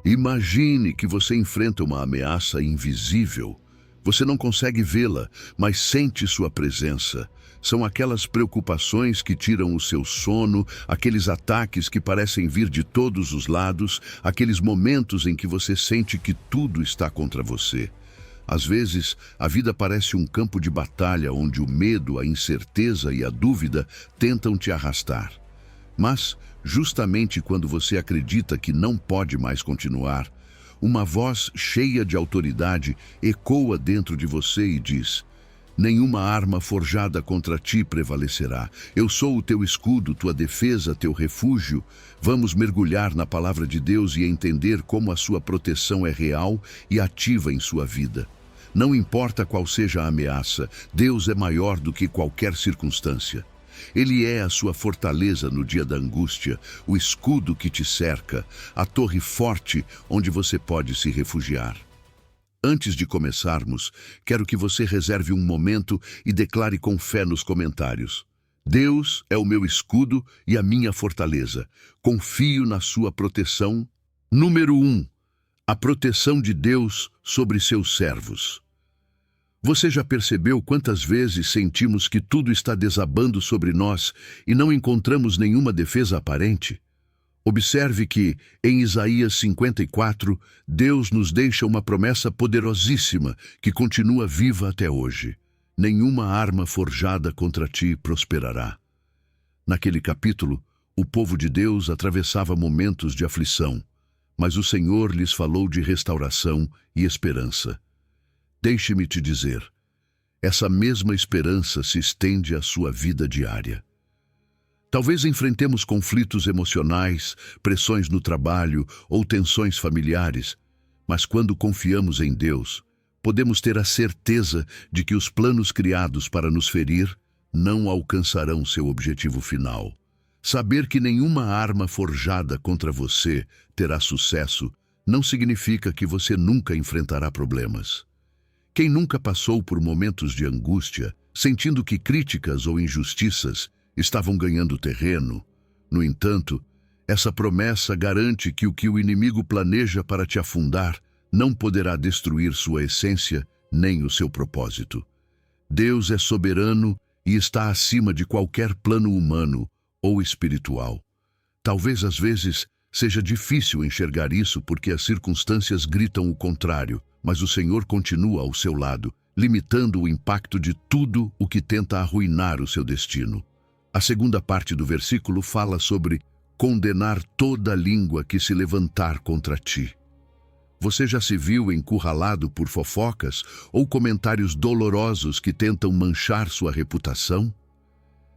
Imagine que você enfrenta uma ameaça invisível. Você não consegue vê-la, mas sente sua presença. São aquelas preocupações que tiram o seu sono, aqueles ataques que parecem vir de todos os lados, aqueles momentos em que você sente que tudo está contra você. Às vezes, a vida parece um campo de batalha onde o medo, a incerteza e a dúvida tentam te arrastar. Mas, justamente quando você acredita que não pode mais continuar, uma voz cheia de autoridade ecoa dentro de você e diz: nenhuma arma forjada contra ti prevalecerá. Eu sou o teu escudo, tua defesa, teu refúgio. Vamos mergulhar na palavra de Deus e entender como a sua proteção é real e ativa em sua vida. Não importa qual seja a ameaça, Deus é maior do que qualquer circunstância. Ele é a sua fortaleza no dia da angústia, o escudo que te cerca, a torre forte onde você pode se refugiar. Antes de começarmos, quero que você reserve um momento e declare com fé nos comentários: Deus é o meu escudo e a minha fortaleza. Confio na sua proteção. Número 1. A proteção de Deus sobre seus servos. Você já percebeu quantas vezes sentimos que tudo está desabando sobre nós e não encontramos nenhuma defesa aparente? Observe que, em Isaías 54, Deus nos deixa uma promessa poderosíssima que continua viva até hoje. Nenhuma arma forjada contra ti prosperará. Naquele capítulo, o povo de Deus atravessava momentos de aflição, mas o Senhor lhes falou de restauração e esperança. Deixe-me te dizer, essa mesma esperança se estende à sua vida diária. Talvez enfrentemos conflitos emocionais, pressões no trabalho ou tensões familiares, mas quando confiamos em Deus, podemos ter a certeza de que os planos criados para nos ferir não alcançarão seu objetivo final. Saber que nenhuma arma forjada contra você terá sucesso não significa que você nunca enfrentará problemas. Quem nunca passou por momentos de angústia, sentindo que críticas ou injustiças estavam ganhando terreno? No entanto, essa promessa garante que o inimigo planeja para te afundar não poderá destruir sua essência nem o seu propósito. Deus é soberano e está acima de qualquer plano humano ou espiritual. Talvez às vezes seja difícil enxergar isso porque as circunstâncias gritam o contrário, mas o Senhor continua ao seu lado, limitando o impacto de tudo o que tenta arruinar o seu destino. A segunda parte do versículo fala sobre condenar toda língua que se levantar contra ti. Você já se viu encurralado por fofocas ou comentários dolorosos que tentam manchar sua reputação?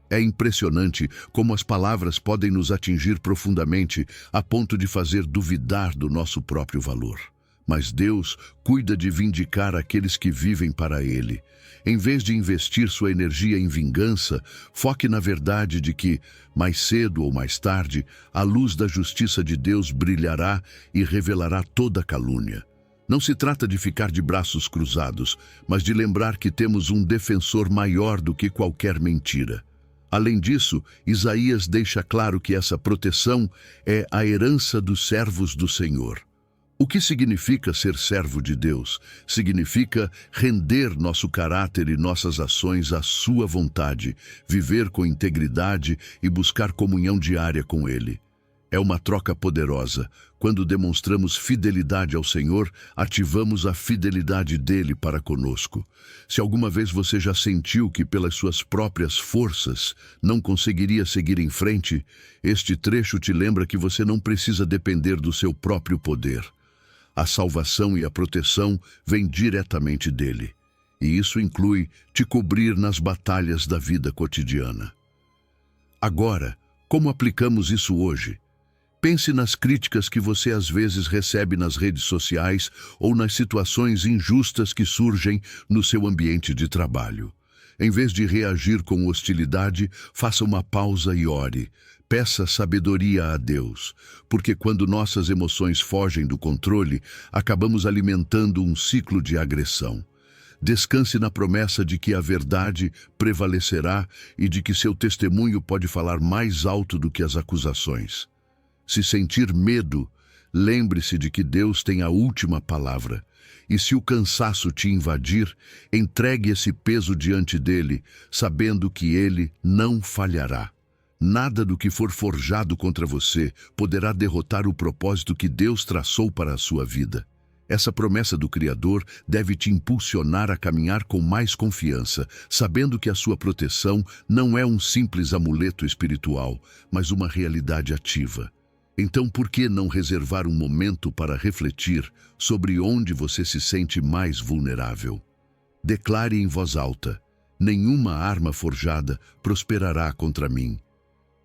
É impressionante como as palavras podem nos atingir profundamente a ponto de fazer duvidar do nosso próprio valor. Mas Deus cuida de vindicar aqueles que vivem para Ele. Em vez de investir sua energia em vingança, foque na verdade de que, mais cedo ou mais tarde, a luz da justiça de Deus brilhará e revelará toda calúnia. Não se trata de ficar de braços cruzados, mas de lembrar que temos um defensor maior do que qualquer mentira. Além disso, Isaías deixa claro que essa proteção é a herança dos servos do Senhor. O que significa ser servo de Deus? Significa render nosso caráter e nossas ações à sua vontade, viver com integridade e buscar comunhão diária com Ele. É uma troca poderosa. Quando demonstramos fidelidade ao Senhor, ativamos a fidelidade dele para conosco. Se alguma vez você já sentiu que pelas suas próprias forças não conseguiria seguir em frente, este trecho te lembra que você não precisa depender do seu próprio poder. A salvação e a proteção vêm diretamente dele. E isso inclui te cobrir nas batalhas da vida cotidiana. Agora, como aplicamos isso hoje? Pense nas críticas que você às vezes recebe nas redes sociais ou nas situações injustas que surgem no seu ambiente de trabalho. Em vez de reagir com hostilidade, faça uma pausa e ore. Peça sabedoria a Deus, porque quando nossas emoções fogem do controle, acabamos alimentando um ciclo de agressão. Descanse na promessa de que a verdade prevalecerá e de que seu testemunho pode falar mais alto do que as acusações. Se sentir medo, lembre-se de que Deus tem a última palavra. E se o cansaço te invadir, entregue esse peso diante dele, sabendo que ele não falhará. Nada do que for forjado contra você poderá derrotar o propósito que Deus traçou para a sua vida. Essa promessa do Criador deve te impulsionar a caminhar com mais confiança, sabendo que a sua proteção não é um simples amuleto espiritual, mas uma realidade ativa. Então, por que não reservar um momento para refletir sobre onde você se sente mais vulnerável? Declare em voz alta: nenhuma arma forjada prosperará contra mim.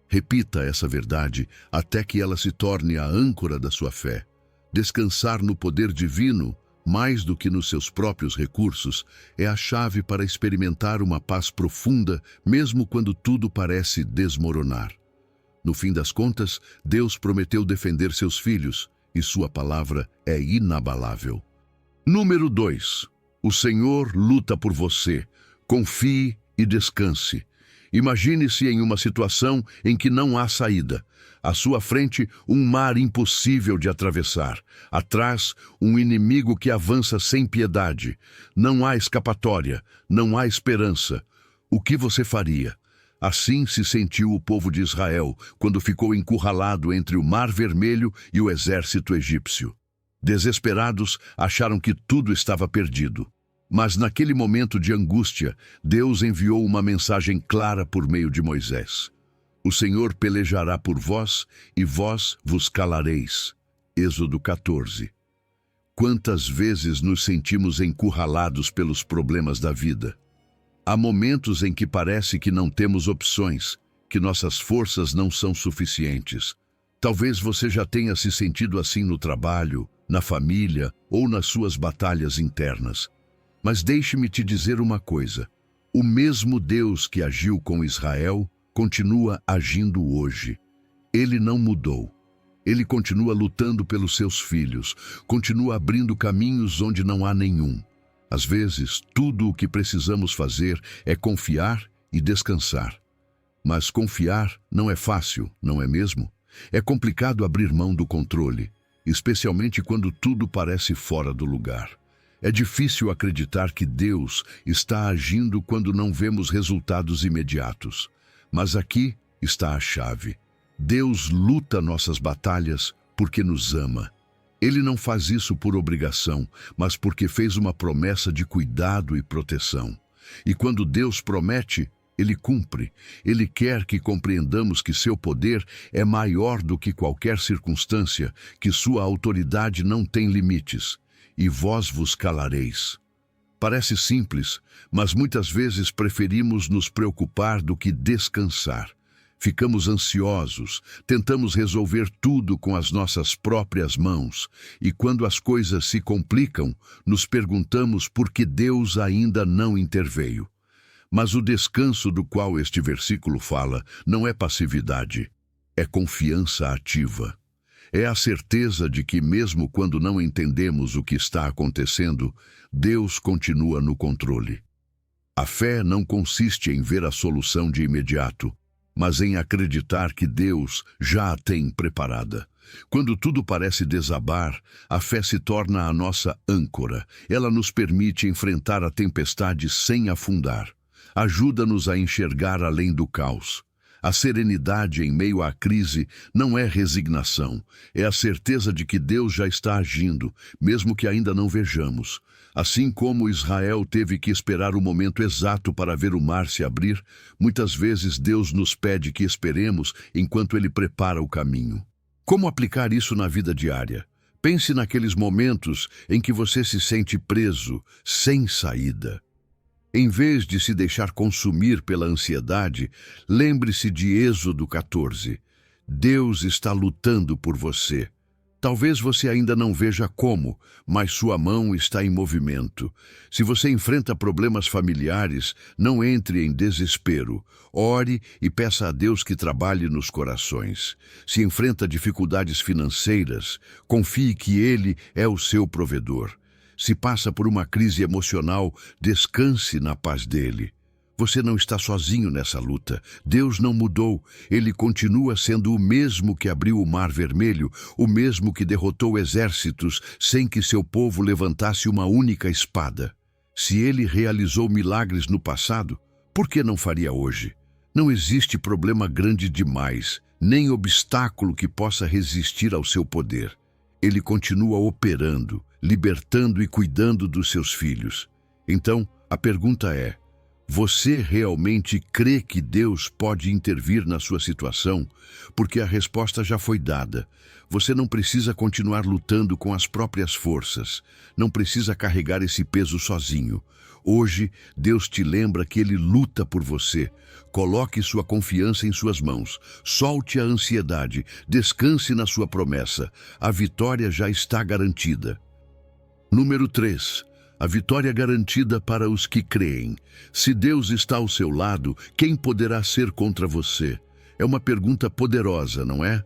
Repita essa verdade até que ela se torne a âncora da sua fé. Descansar no poder divino, mais do que nos seus próprios recursos, é a chave para experimentar uma paz profunda, mesmo quando tudo parece desmoronar. No fim das contas, Deus prometeu defender seus filhos, e sua palavra é inabalável. Número 2. O Senhor luta por você. Confie e descanse. Imagine-se em uma situação em que não há saída. À sua frente, um mar impossível de atravessar. Atrás, um inimigo que avança sem piedade. Não há escapatória, não há esperança. O que você faria? Assim se sentiu o povo de Israel quando ficou encurralado entre o Mar Vermelho e o exército egípcio. Desesperados, acharam que tudo estava perdido. Mas naquele momento de angústia, Deus enviou uma mensagem clara por meio de Moisés. O Senhor pelejará por vós e vós vos calareis. Êxodo 14. Quantas vezes nos sentimos encurralados pelos problemas da vida? Há momentos em que parece que não temos opções, que nossas forças não são suficientes. Talvez você já tenha se sentido assim no trabalho, na família ou nas suas batalhas internas. Mas deixe-me te dizer uma coisa: o mesmo Deus que agiu com Israel continua agindo hoje. Ele não mudou. Ele continua lutando pelos seus filhos, continua abrindo caminhos onde não há nenhum. Às vezes, tudo o que precisamos fazer é confiar e descansar. Mas confiar não é fácil, não é mesmo? É complicado abrir mão do controle, especialmente quando tudo parece fora do lugar. É difícil acreditar que Deus está agindo quando não vemos resultados imediatos. Mas aqui está a chave. Deus luta nossas batalhas porque nos ama. Ele não faz isso por obrigação, mas porque fez uma promessa de cuidado e proteção. E quando Deus promete, Ele cumpre. Ele quer que compreendamos que seu poder é maior do que qualquer circunstância, que sua autoridade não tem limites. E vós vos calareis. Parece simples, mas muitas vezes preferimos nos preocupar do que descansar. Ficamos ansiosos, tentamos resolver tudo com as nossas próprias mãos, e quando as coisas se complicam, nos perguntamos por que Deus ainda não interveio. Mas o descanso do qual este versículo fala não é passividade, é confiança ativa. É a certeza de que mesmo quando não entendemos o que está acontecendo, Deus continua no controle. A fé não consiste em ver a solução de imediato, mas em acreditar que Deus já a tem preparada. Quando tudo parece desabar, a fé se torna a nossa âncora. Ela nos permite enfrentar a tempestade sem afundar. Ajuda-nos a enxergar além do caos. A serenidade em meio à crise não é resignação, é a certeza de que Deus já está agindo, mesmo que ainda não vejamos. Assim como Israel teve que esperar o momento exato para ver o mar se abrir, muitas vezes Deus nos pede que esperemos enquanto Ele prepara o caminho. Como aplicar isso na vida diária? Pense naqueles momentos em que você se sente preso, sem saída. Em vez de se deixar consumir pela ansiedade, lembre-se de Êxodo 14. Deus está lutando por você. Talvez você ainda não veja como, mas sua mão está em movimento. Se você enfrenta problemas familiares, não entre em desespero. Ore e peça a Deus que trabalhe nos corações. Se enfrenta dificuldades financeiras, confie que Ele é o seu provedor. Se passa por uma crise emocional, descanse na paz dele. Você não está sozinho nessa luta. Deus não mudou. Ele continua sendo o mesmo que abriu o Mar Vermelho, o mesmo que derrotou exércitos sem que seu povo levantasse uma única espada. Se ele realizou milagres no passado, por que não faria hoje? Não existe problema grande demais, nem obstáculo que possa resistir ao seu poder. Ele continua operando, libertando e cuidando dos seus filhos. Então, a pergunta é: você realmente crê que Deus pode intervir na sua situação? Porque a resposta já foi dada. Você não precisa continuar lutando com as próprias forças. Não precisa carregar esse peso sozinho. Hoje, Deus te lembra que Ele luta por você. Coloque sua confiança em suas mãos. Solte a ansiedade. Descanse na sua promessa. A vitória já está garantida. Número 3. A vitória garantida para os que creem. Se Deus está ao seu lado, quem poderá ser contra você? É uma pergunta poderosa, não é?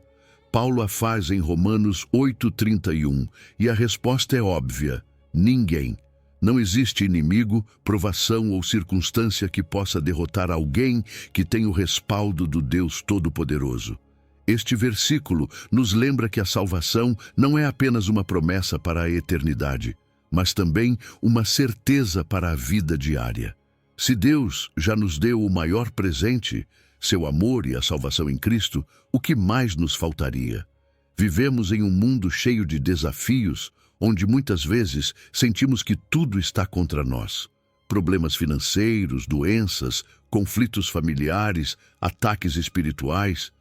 Paulo a faz em Romanos 8:31, e a resposta é óbvia: ninguém. Não existe inimigo, provação ou circunstância que possa derrotar alguém que tem o respaldo do Deus Todo-Poderoso. Este versículo nos lembra que a salvação não é apenas uma promessa para a eternidade, mas também uma certeza para a vida diária. Se Deus já nos deu o maior presente, seu amor e a salvação em Cristo, o que mais nos faltaria? Vivemos em um mundo cheio de desafios, onde muitas vezes sentimos que tudo está contra nós. Problemas financeiros, doenças, conflitos familiares, ataques espirituais.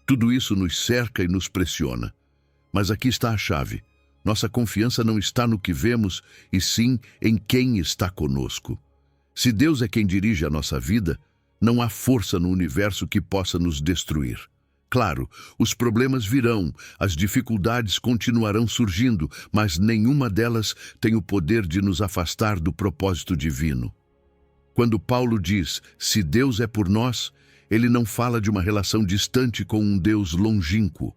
Tudo isso nos cerca e nos pressiona. Mas aqui está a chave. Nossa confiança não está no que vemos, e sim em quem está conosco. Se Deus é quem dirige a nossa vida, não há força no universo que possa nos destruir. Claro, os problemas virão, as dificuldades continuarão surgindo, mas nenhuma delas tem o poder de nos afastar do propósito divino. Quando Paulo diz, se Deus é por nós, ele não fala de uma relação distante com um Deus longínquo.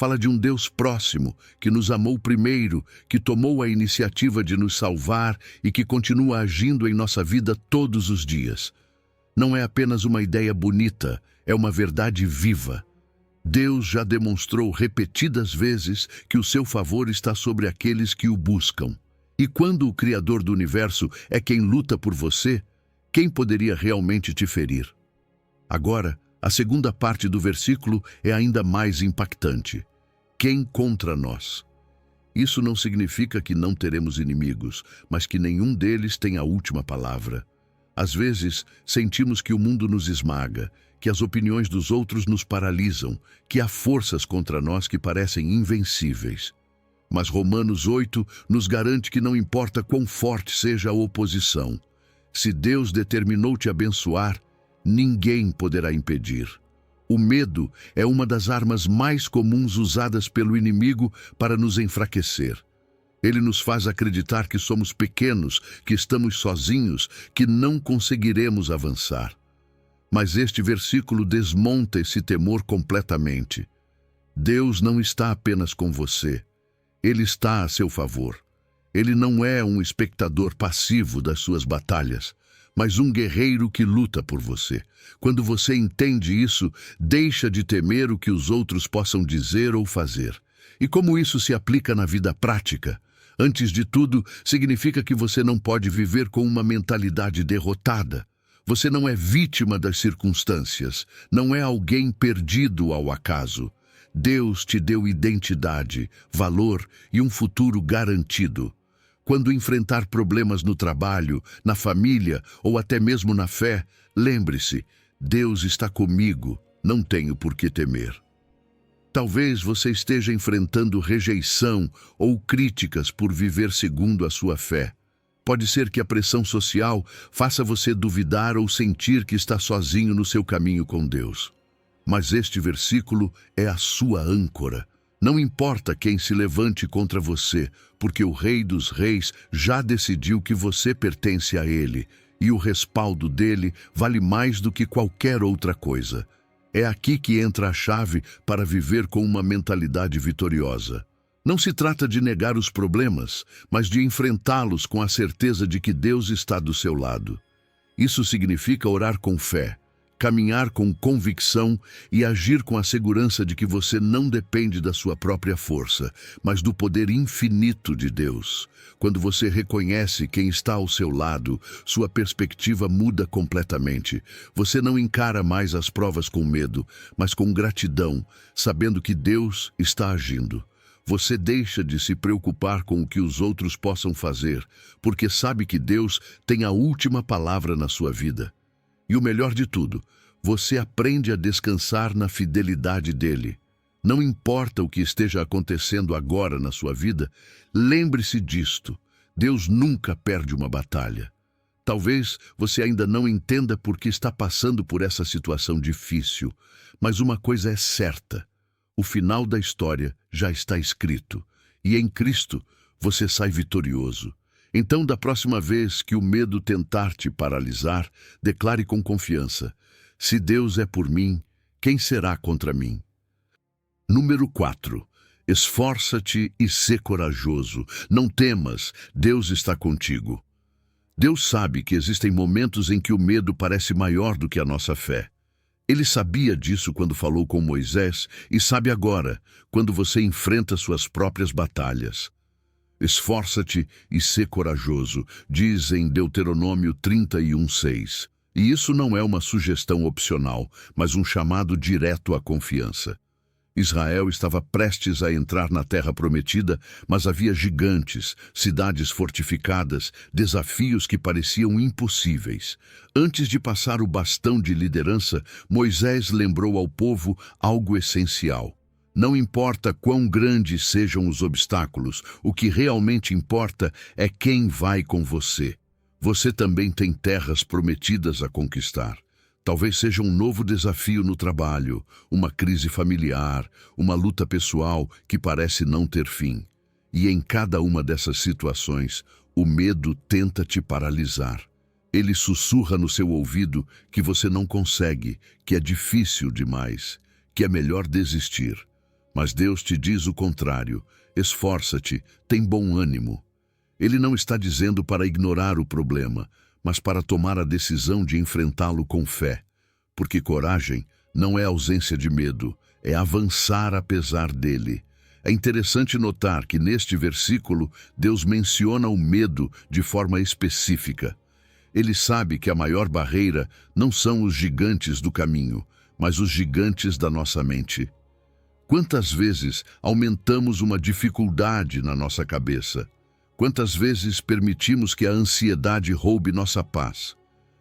Fala de um Deus próximo, que nos amou primeiro, que tomou a iniciativa de nos salvar e que continua agindo em nossa vida todos os dias. Não é apenas uma ideia bonita, é uma verdade viva. Deus já demonstrou repetidas vezes que o seu favor está sobre aqueles que o buscam. E quando o Criador do Universo é quem luta por você, quem poderia realmente te ferir? Agora, a segunda parte do versículo é ainda mais impactante. Quem contra nós? Isso não significa que não teremos inimigos, mas que nenhum deles tem a última palavra. Às vezes, sentimos que o mundo nos esmaga, que as opiniões dos outros nos paralisam, que há forças contra nós que parecem invencíveis. Mas Romanos 8 nos garante que não importa quão forte seja a oposição. Se Deus determinou te abençoar, ninguém poderá impedir. O medo é uma das armas mais comuns usadas pelo inimigo para nos enfraquecer. Ele nos faz acreditar que somos pequenos, que estamos sozinhos, que não conseguiremos avançar. Mas este versículo desmonta esse temor completamente. Deus não está apenas com você. Ele está a seu favor. Ele não é um espectador passivo das suas batalhas, mas um guerreiro que luta por você. Quando você entende isso, deixa de temer o que os outros possam dizer ou fazer. E como isso se aplica na vida prática? Antes de tudo, significa que você não pode viver com uma mentalidade derrotada. Você não é vítima das circunstâncias, não é alguém perdido ao acaso. Deus te deu identidade, valor e um futuro garantido. Quando enfrentar problemas no trabalho, na família ou até mesmo na fé, lembre-se, Deus está comigo, não tenho por que temer. Talvez você esteja enfrentando rejeição ou críticas por viver segundo a sua fé. Pode ser que a pressão social faça você duvidar ou sentir que está sozinho no seu caminho com Deus. Mas este versículo é a sua âncora. Não importa quem se levante contra você, porque o Rei dos Reis já decidiu que você pertence a Ele, e o respaldo dele vale mais do que qualquer outra coisa. É aqui que entra a chave para viver com uma mentalidade vitoriosa. Não se trata de negar os problemas, mas de enfrentá-los com a certeza de que Deus está do seu lado. Isso significa orar com fé, caminhar com convicção e agir com a segurança de que você não depende da sua própria força, mas do poder infinito de Deus. Quando você reconhece quem está ao seu lado, sua perspectiva muda completamente. Você não encara mais as provas com medo, mas com gratidão, sabendo que Deus está agindo. Você deixa de se preocupar com o que os outros possam fazer, porque sabe que Deus tem a última palavra na sua vida. E o melhor de tudo, você aprende a descansar na fidelidade dele. Não importa o que esteja acontecendo agora na sua vida, lembre-se disto: Deus nunca perde uma batalha. Talvez você ainda não entenda por que está passando por essa situação difícil, mas uma coisa é certa: o final da história já está escrito, e em Cristo você sai vitorioso. Então, da próxima vez que o medo tentar te paralisar, declare com confiança: se Deus é por mim, quem será contra mim? Número 4. Esforça-te e sê corajoso. Não temas, Deus está contigo. Deus sabe que existem momentos em que o medo parece maior do que a nossa fé. Ele sabia disso quando falou com Moisés e sabe agora, quando você enfrenta suas próprias batalhas. Esforça-te e sê corajoso, diz em Deuteronômio 31:6. E isso não é uma sugestão opcional, mas um chamado direto à confiança. Israel estava prestes a entrar na terra prometida, mas havia gigantes, cidades fortificadas, desafios que pareciam impossíveis. Antes de passar o bastão de liderança, Moisés lembrou ao povo algo essencial. Não importa quão grandes sejam os obstáculos, o que realmente importa é quem vai com você. Você também tem terras prometidas a conquistar. Talvez seja um novo desafio no trabalho, uma crise familiar, uma luta pessoal que parece não ter fim. E em cada uma dessas situações, o medo tenta te paralisar. Ele sussurra no seu ouvido que você não consegue, que é difícil demais, que é melhor desistir. Mas Deus te diz o contrário: esforça-te, tem bom ânimo. Ele não está dizendo para ignorar o problema, mas para tomar a decisão de enfrentá-lo com fé. Porque coragem não é ausência de medo, é avançar apesar dele. É interessante notar que neste versículo Deus menciona o medo de forma específica. Ele sabe que a maior barreira não são os gigantes do caminho, mas os gigantes da nossa mente. Quantas vezes aumentamos uma dificuldade na nossa cabeça? Quantas vezes permitimos que a ansiedade roube nossa paz?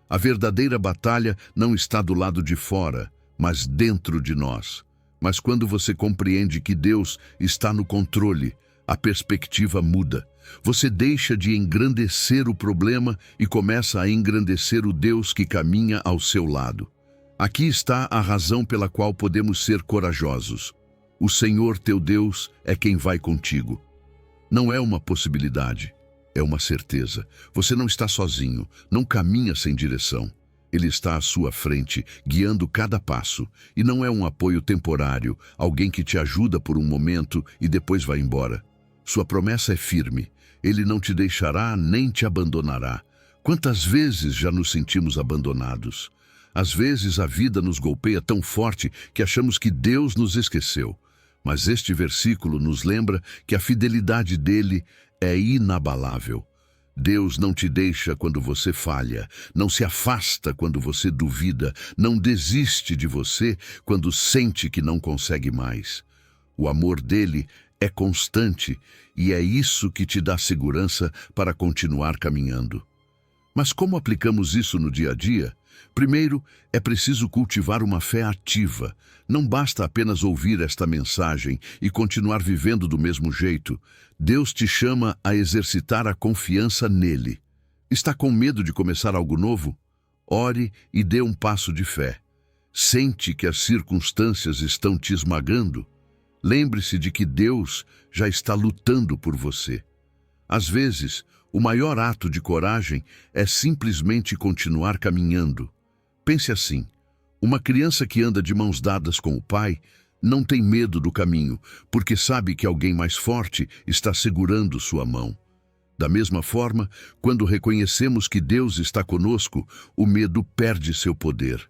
A verdadeira batalha não está do lado de fora, mas dentro de nós. Mas quando você compreende que Deus está no controle, a perspectiva muda. Você deixa de engrandecer o problema e começa a engrandecer o Deus que caminha ao seu lado. Aqui está a razão pela qual podemos ser corajosos. O Senhor teu Deus é quem vai contigo. Não é uma possibilidade, é uma certeza. Você não está sozinho, não caminha sem direção. Ele está à sua frente, guiando cada passo. E não é um apoio temporário, alguém que te ajuda por um momento e depois vai embora. Sua promessa é firme. Ele não te deixará nem te abandonará. Quantas vezes já nos sentimos abandonados? Às vezes a vida nos golpeia tão forte que achamos que Deus nos esqueceu. Mas este versículo nos lembra que a fidelidade dele é inabalável. Deus não te deixa quando você falha, não se afasta quando você duvida, não desiste de você quando sente que não consegue mais. O amor dele é constante e é isso que te dá segurança para continuar caminhando. Mas como aplicamos isso no dia a dia? Primeiro, é preciso cultivar uma fé ativa. Não basta apenas ouvir esta mensagem e continuar vivendo do mesmo jeito. Deus te chama a exercitar a confiança nele. Está com medo de começar algo novo? Ore e dê um passo de fé. Sente que as circunstâncias estão te esmagando? Lembre-se de que Deus já está lutando por você. Às vezes, o maior ato de coragem é simplesmente continuar caminhando. Pense assim: uma criança que anda de mãos dadas com o pai não tem medo do caminho, porque sabe que alguém mais forte está segurando sua mão. Da mesma forma, quando reconhecemos que Deus está conosco, o medo perde seu poder.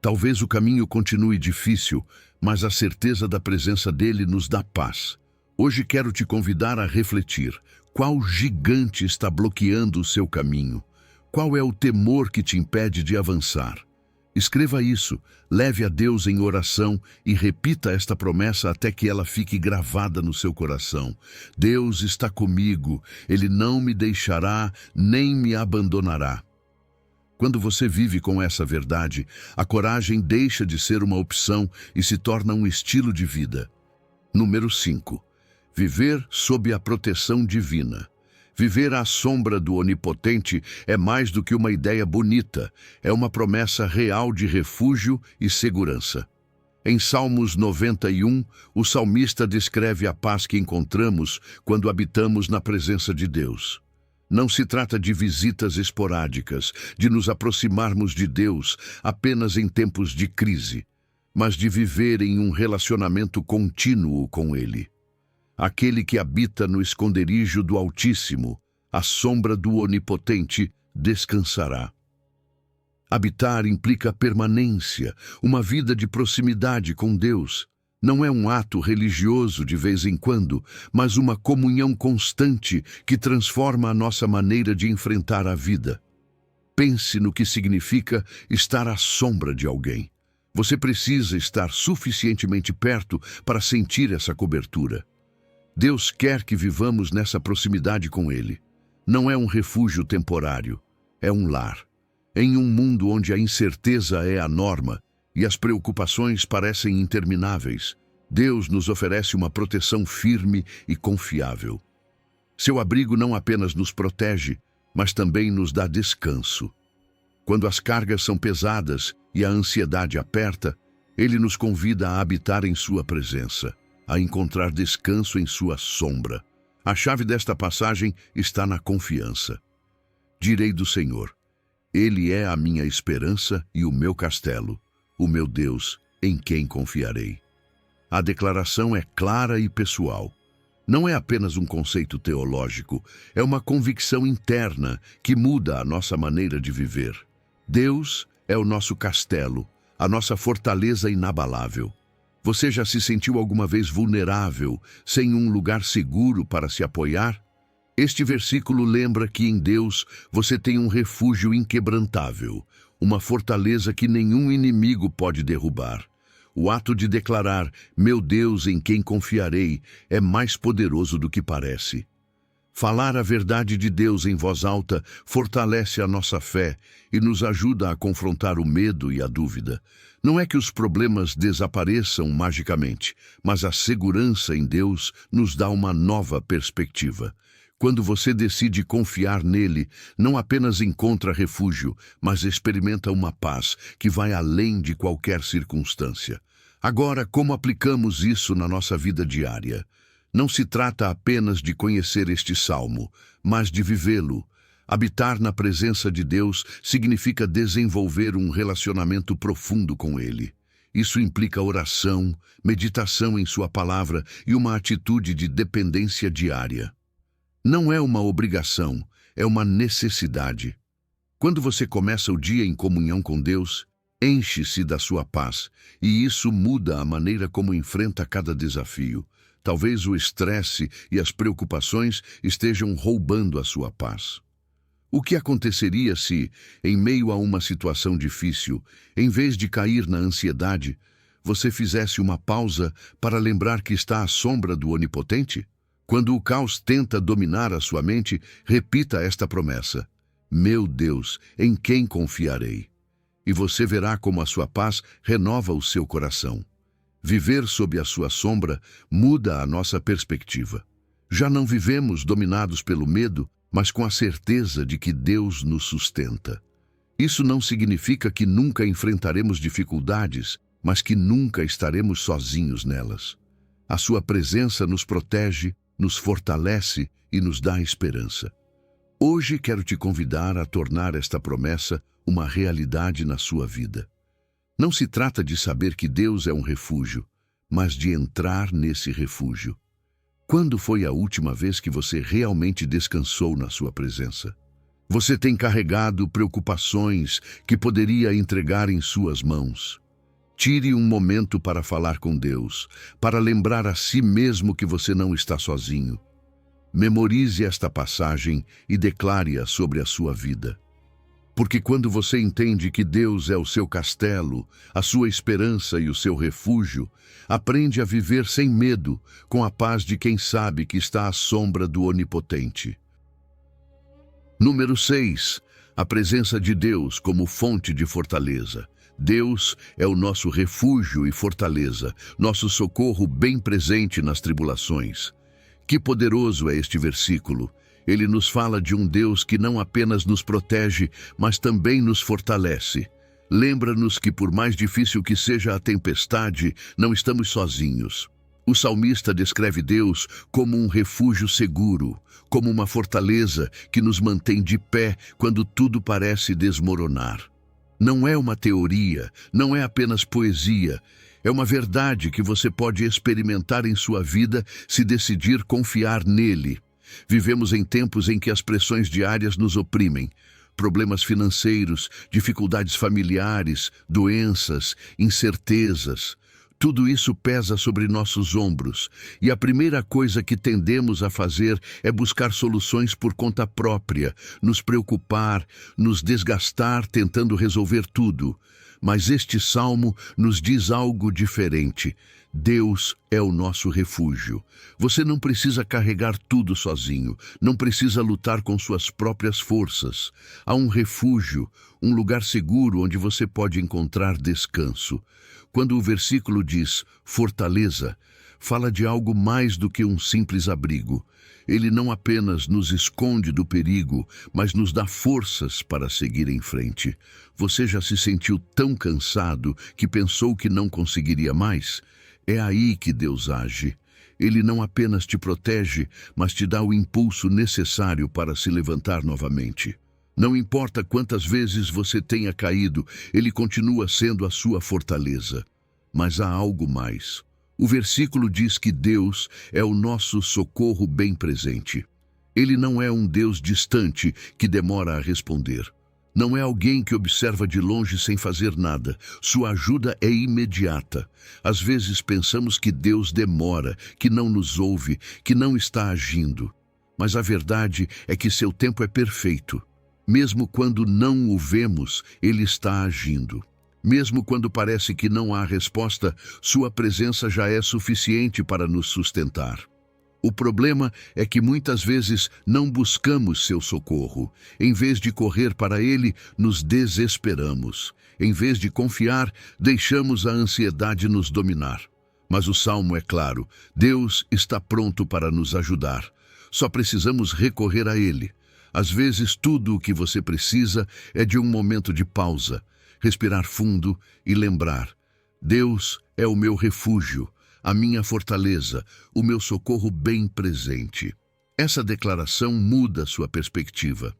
Talvez o caminho continue difícil, mas a certeza da presença dele nos dá paz. Hoje quero te convidar a refletir. Qual gigante está bloqueando o seu caminho? Qual é o temor que te impede de avançar? Escreva isso, leve a Deus em oração e repita esta promessa até que ela fique gravada no seu coração. Deus está comigo, Ele não me deixará nem me abandonará. Quando você vive com essa verdade, a coragem deixa de ser uma opção e se torna um estilo de vida. Número 5. Viver sob a proteção divina. Viver à sombra do Onipotente é mais do que uma ideia bonita, é uma promessa real de refúgio e segurança. Em Salmos 91, o salmista descreve a paz que encontramos quando habitamos na presença de Deus. Não se trata de visitas esporádicas, de nos aproximarmos de Deus apenas em tempos de crise, mas de viver em um relacionamento contínuo com Ele. Aquele que habita no esconderijo do Altíssimo, à sombra do Onipotente, descansará. Habitar implica permanência, uma vida de proximidade com Deus. Não é um ato religioso de vez em quando, mas uma comunhão constante que transforma a nossa maneira de enfrentar a vida. Pense no que significa estar à sombra de alguém. Você precisa estar suficientemente perto para sentir essa cobertura. Deus quer que vivamos nessa proximidade com Ele. Não é um refúgio temporário, é um lar. Em um mundo onde a incerteza é a norma e as preocupações parecem intermináveis, Deus nos oferece uma proteção firme e confiável. Seu abrigo não apenas nos protege, mas também nos dá descanso. Quando as cargas são pesadas e a ansiedade aperta, Ele nos convida a habitar em sua presença, a encontrar descanso em sua sombra. A chave desta passagem está na confiança. Direi do Senhor: Ele é a minha esperança e o meu castelo, o meu Deus, em quem confiarei. A declaração é clara e pessoal. Não é apenas um conceito teológico, é uma convicção interna que muda a nossa maneira de viver. Deus é o nosso castelo, a nossa fortaleza inabalável. Você já se sentiu alguma vez vulnerável, sem um lugar seguro para se apoiar? Este versículo lembra que em Deus você tem um refúgio inquebrantável, uma fortaleza que nenhum inimigo pode derrubar. O ato de declarar, meu Deus em quem confiarei, é mais poderoso do que parece. Falar a verdade de Deus em voz alta fortalece a nossa fé e nos ajuda a confrontar o medo e a dúvida. Não é que os problemas desapareçam magicamente, mas a segurança em Deus nos dá uma nova perspectiva. Quando você decide confiar nele, não apenas encontra refúgio, mas experimenta uma paz que vai além de qualquer circunstância. Agora, como aplicamos isso na nossa vida diária? Não se trata apenas de conhecer este salmo, mas de vivê-lo. Habitar na presença de Deus significa desenvolver um relacionamento profundo com Ele. Isso implica oração, meditação em Sua palavra e uma atitude de dependência diária. Não é uma obrigação, é uma necessidade. Quando você começa o dia em comunhão com Deus, enche-se da sua paz, e isso muda a maneira como enfrenta cada desafio. Talvez o estresse e as preocupações estejam roubando a sua paz. O que aconteceria se, em meio a uma situação difícil, em vez de cair na ansiedade, você fizesse uma pausa para lembrar que está à sombra do Onipotente? Quando o caos tenta dominar a sua mente, repita esta promessa: meu Deus, em quem confiarei? E você verá como a sua paz renova o seu coração. Viver sob a sua sombra muda a nossa perspectiva. Já não vivemos dominados pelo medo, mas com a certeza de que Deus nos sustenta. Isso não significa que nunca enfrentaremos dificuldades, mas que nunca estaremos sozinhos nelas. A sua presença nos protege, nos fortalece e nos dá esperança. Hoje quero te convidar a tornar esta promessa uma realidade na sua vida. Não se trata de saber que Deus é um refúgio, mas de entrar nesse refúgio. Quando foi a última vez que você realmente descansou na sua presença? Você tem carregado preocupações que poderia entregar em suas mãos. Tire um momento para falar com Deus, para lembrar a si mesmo que você não está sozinho. Memorize esta passagem e declare-a sobre a sua vida. Porque quando você entende que Deus é o seu castelo, a sua esperança e o seu refúgio, aprende a viver sem medo, com a paz de quem sabe que está à sombra do Onipotente. Número 6. A presença de Deus como fonte de fortaleza. Deus é o nosso refúgio e fortaleza, nosso socorro bem presente nas tribulações. Que poderoso é este versículo! Ele nos fala de um Deus que não apenas nos protege, mas também nos fortalece. Lembra-nos que por mais difícil que seja a tempestade, não estamos sozinhos. O salmista descreve Deus como um refúgio seguro, como uma fortaleza que nos mantém de pé quando tudo parece desmoronar. Não é uma teoria, não é apenas poesia. É uma verdade que você pode experimentar em sua vida se decidir confiar nele. Vivemos em tempos em que as pressões diárias nos oprimem. Problemas financeiros, dificuldades familiares, doenças, incertezas. Tudo isso pesa sobre nossos ombros, e a primeira coisa que tendemos a fazer é buscar soluções por conta própria, nos preocupar, nos desgastar tentando resolver tudo. Mas este salmo nos diz algo diferente. Deus é o nosso refúgio. Você não precisa carregar tudo sozinho, não precisa lutar com suas próprias forças. Há um refúgio, um lugar seguro onde você pode encontrar descanso. Quando o versículo diz fortaleza, fala de algo mais do que um simples abrigo. Ele não apenas nos esconde do perigo, mas nos dá forças para seguir em frente. Você já se sentiu tão cansado que pensou que não conseguiria mais? É aí que Deus age. Ele não apenas te protege, mas te dá o impulso necessário para se levantar novamente. Não importa quantas vezes você tenha caído, ele continua sendo a sua fortaleza. Mas há algo mais. O versículo diz que Deus é o nosso socorro bem presente. Ele não é um Deus distante que demora a responder. Não é alguém que observa de longe sem fazer nada. Sua ajuda é imediata. Às vezes pensamos que Deus demora, que não nos ouve, que não está agindo. Mas a verdade é que seu tempo é perfeito. Mesmo quando não o vemos, ele está agindo. Mesmo quando parece que não há resposta, sua presença já é suficiente para nos sustentar. O problema é que muitas vezes não buscamos seu socorro. Em vez de correr para ele, nos desesperamos. Em vez de confiar, deixamos a ansiedade nos dominar. Mas o salmo é claro: Deus está pronto para nos ajudar. Só precisamos recorrer a ele. Às vezes, tudo o que você precisa é de um momento de pausa, respirar fundo e lembrar: Deus é o meu refúgio, a minha fortaleza, o meu socorro bem presente. Essa declaração muda sua perspectiva.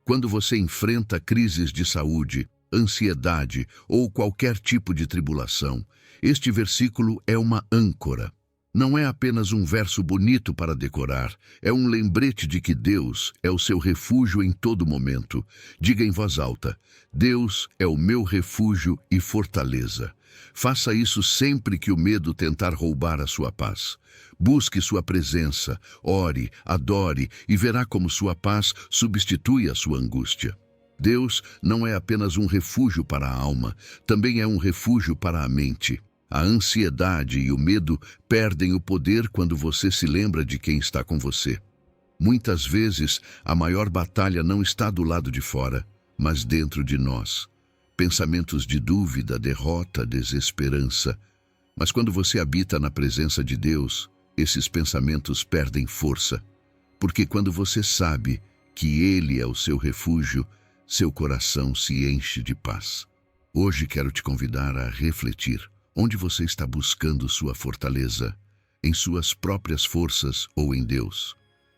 Quando você enfrenta crises de saúde, ansiedade ou qualquer tipo de tribulação, este versículo é uma âncora. Não é apenas um verso bonito para decorar, é um lembrete de que Deus é o seu refúgio em todo momento. Diga em voz alta: Deus é o meu refúgio e fortaleza. Faça isso sempre que o medo tentar roubar a sua paz. Busque sua presença, ore, adore e verá como sua paz substitui a sua angústia. Deus não é apenas um refúgio para a alma, também é um refúgio para a mente. A ansiedade e o medo perdem o poder quando você se lembra de quem está com você. Muitas vezes, a maior batalha não está do lado de fora, mas dentro de nós. Pensamentos de dúvida, derrota, desesperança. Mas quando você habita na presença de Deus, esses pensamentos perdem força. Porque quando você sabe que Ele é o seu refúgio, seu coração se enche de paz. Hoje quero te convidar a refletir. Onde você está buscando sua fortaleza? Em suas próprias forças ou em Deus?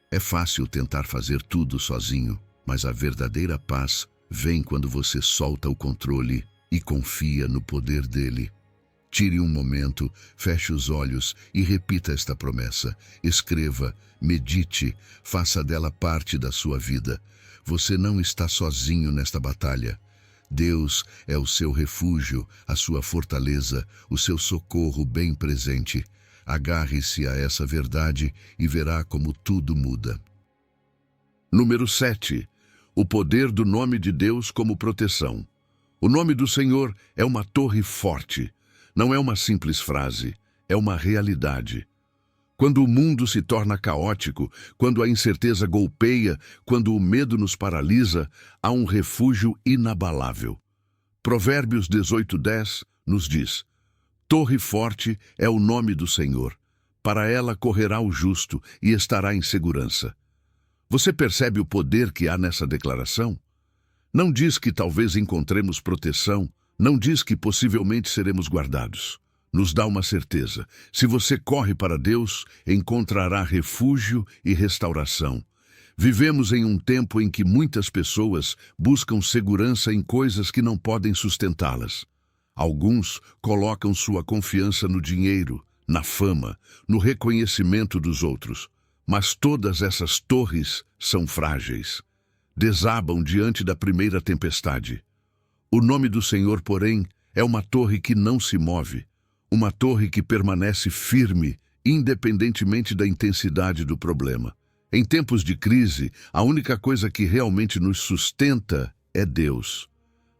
É fácil tentar fazer tudo sozinho, mas a verdadeira paz vem quando você solta o controle e confia no poder dele. Tire um momento, feche os olhos e repita esta promessa. Escreva, medite, faça dela parte da sua vida. Você não está sozinho nesta batalha. Deus é o seu refúgio, a sua fortaleza, o seu socorro bem presente. Agarre-se a essa verdade e verá como tudo muda. Número 7. O poder do nome de Deus como proteção. O nome do Senhor é uma torre forte. Não é uma simples frase, é uma realidade. Quando o mundo se torna caótico, quando a incerteza golpeia, quando o medo nos paralisa, há um refúgio inabalável. Provérbios 18:10 nos diz: Torre forte é o nome do Senhor. Para ela correrá o justo e estará em segurança. Você percebe o poder que há nessa declaração? Não diz que talvez encontremos proteção, não diz que possivelmente seremos guardados. Nos dá uma certeza: se você corre para Deus, encontrará refúgio e restauração. Vivemos em um tempo em que muitas pessoas buscam segurança em coisas que não podem sustentá-las. Alguns colocam sua confiança no dinheiro, na fama, no reconhecimento dos outros. Mas todas essas torres são frágeis. Desabam diante da primeira tempestade. O nome do Senhor, porém, é uma torre que não se move. Uma torre que permanece firme, independentemente da intensidade do problema. Em tempos de crise, a única coisa que realmente nos sustenta é Deus.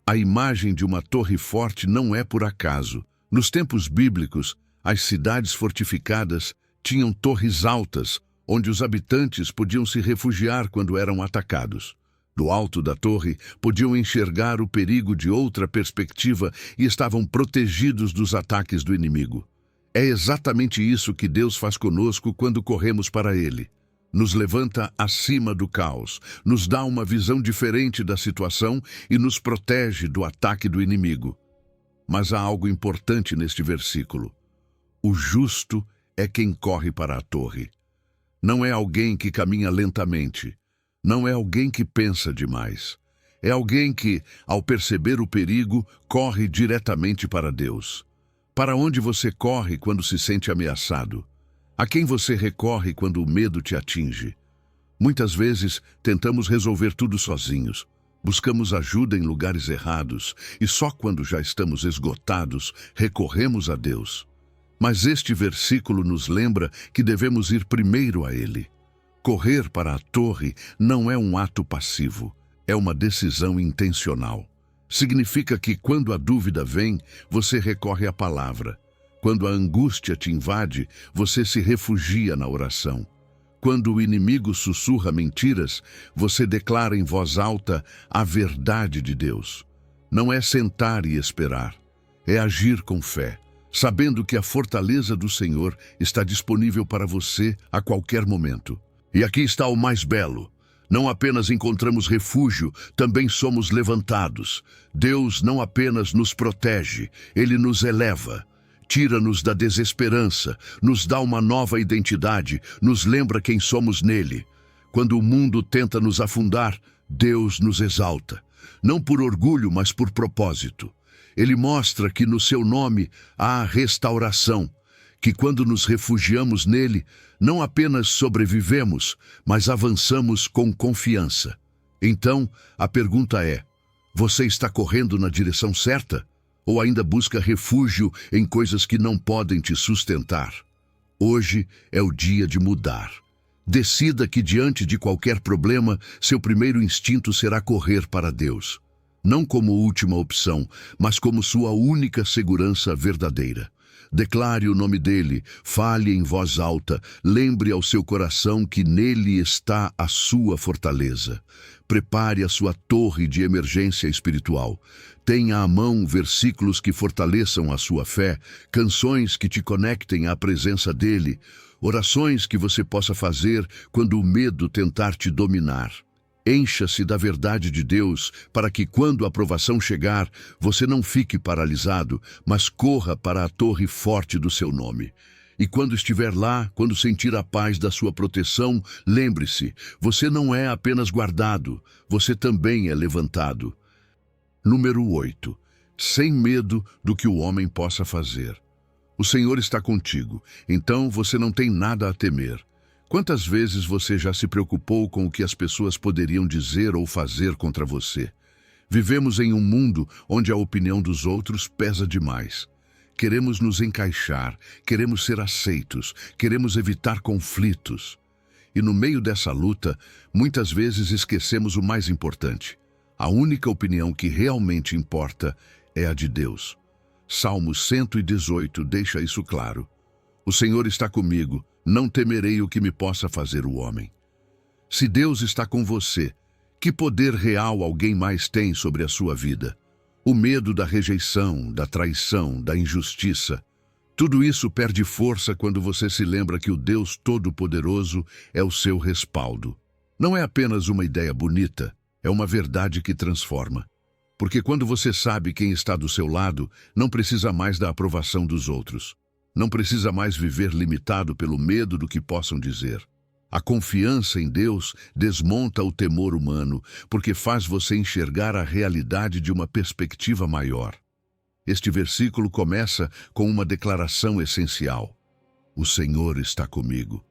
A imagem de uma torre forte não é por acaso. Nos tempos bíblicos, as cidades fortificadas tinham torres altas, onde os habitantes podiam se refugiar quando eram atacados. Do alto da torre, podiam enxergar o perigo de outra perspectiva e estavam protegidos dos ataques do inimigo. É exatamente isso que Deus faz conosco quando corremos para Ele. Nos levanta acima do caos, nos dá uma visão diferente da situação e nos protege do ataque do inimigo. Mas há algo importante neste versículo. O justo é quem corre para a torre. Não é alguém que caminha lentamente. Não é alguém que pensa demais. É alguém que, ao perceber o perigo, corre diretamente para Deus. Para onde você corre quando se sente ameaçado? A quem você recorre quando o medo te atinge? Muitas vezes tentamos resolver tudo sozinhos. Buscamos ajuda em lugares errados e só quando já estamos esgotados recorremos a Deus. Mas este versículo nos lembra que devemos ir primeiro a Ele. Correr para a torre não é um ato passivo, é uma decisão intencional. Significa que quando a dúvida vem, você recorre à palavra. Quando a angústia te invade, você se refugia na oração. Quando o inimigo sussurra mentiras, você declara em voz alta a verdade de Deus. Não é sentar e esperar, é agir com fé, sabendo que a fortaleza do Senhor está disponível para você a qualquer momento. E aqui está o mais belo. Não apenas encontramos refúgio, também somos levantados. Deus não apenas nos protege, Ele nos eleva. Tira-nos da desesperança, nos dá uma nova identidade, nos lembra quem somos nele. Quando o mundo tenta nos afundar, Deus nos exalta. Não por orgulho, mas por propósito. Ele mostra que no seu nome há restauração, que quando nos refugiamos nele, não apenas sobrevivemos, mas avançamos com confiança. Então, a pergunta é: você está correndo na direção certa? Ou ainda busca refúgio em coisas que não podem te sustentar? Hoje é o dia de mudar. Decida que diante de qualquer problema, seu primeiro instinto será correr para Deus. Não como última opção, mas como sua única segurança verdadeira. Declare o nome dele, fale em voz alta, lembre ao seu coração que nele está a sua fortaleza. Prepare a sua torre de emergência espiritual. Tenha à mão versículos que fortaleçam a sua fé, canções que te conectem à presença dele, orações que você possa fazer quando o medo tentar te dominar. Encha-se da verdade de Deus para que, quando a provação chegar, você não fique paralisado, mas corra para a torre forte do seu nome. E quando estiver lá, quando sentir a paz da sua proteção, lembre-se, você não é apenas guardado, você também é levantado. Número 8. Sem medo do que o homem possa fazer. O Senhor está contigo, então você não tem nada a temer. Quantas vezes você já se preocupou com o que as pessoas poderiam dizer ou fazer contra você? Vivemos em um mundo onde a opinião dos outros pesa demais. Queremos nos encaixar, queremos ser aceitos, queremos evitar conflitos. E no meio dessa luta, muitas vezes esquecemos o mais importante. A única opinião que realmente importa é a de Deus. Salmo 118 deixa isso claro. O Senhor está comigo, não temerei o que me possa fazer o homem. Se Deus está com você, que poder real alguém mais tem sobre a sua vida? O medo da rejeição, da traição, da injustiça. Tudo isso perde força quando você se lembra que o Deus Todo-Poderoso é o seu respaldo. Não é apenas uma ideia bonita, é uma verdade que transforma. Porque quando você sabe quem está do seu lado, não precisa mais da aprovação dos outros. Não precisa mais viver limitado pelo medo do que possam dizer. A confiança em Deus desmonta o temor humano, porque faz você enxergar a realidade de uma perspectiva maior. Este versículo começa com uma declaração essencial. O Senhor está comigo.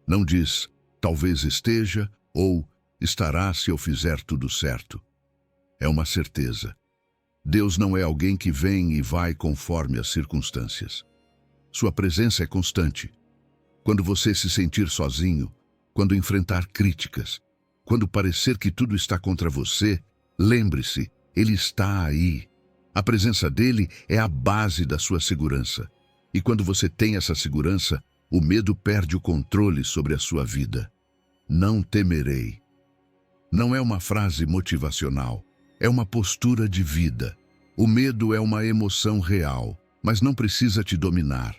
Não diz, talvez esteja, ou estará se eu fizer tudo certo. É uma certeza. Deus não é alguém que vem e vai conforme as circunstâncias. Sua presença é constante. Quando você se sentir sozinho, quando enfrentar críticas, quando parecer que tudo está contra você, lembre-se, Ele está aí. A presença dele é a base da sua segurança. E quando você tem essa segurança, o medo perde o controle sobre a sua vida. Não temerei. Não é uma frase motivacional, é uma postura de vida. O medo é uma emoção real, mas não precisa te dominar,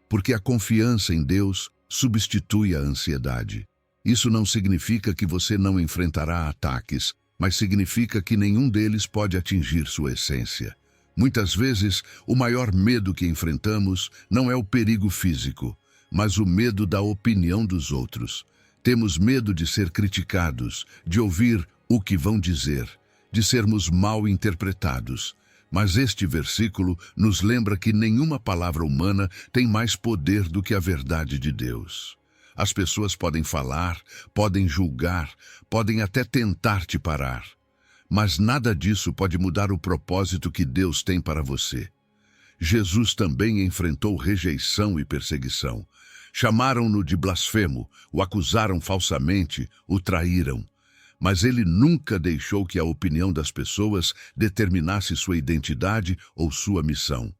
porque a confiança em Deus substitui a ansiedade. Isso não significa que você não enfrentará ataques, mas significa que nenhum deles pode atingir sua essência. Muitas vezes, o maior medo que enfrentamos não é o perigo físico, mas o medo da opinião dos outros. Temos medo de ser criticados, de ouvir o que vão dizer, de sermos mal interpretados. Mas este versículo nos lembra que nenhuma palavra humana tem mais poder do que a verdade de Deus. As pessoas podem falar, podem julgar, podem até tentar te parar. Mas nada disso pode mudar o propósito que Deus tem para você. Jesus também enfrentou rejeição e perseguição. Chamaram-no de blasfemo, o acusaram falsamente, o traíram. Mas ele nunca deixou que a opinião das pessoas determinasse sua identidade ou sua missão.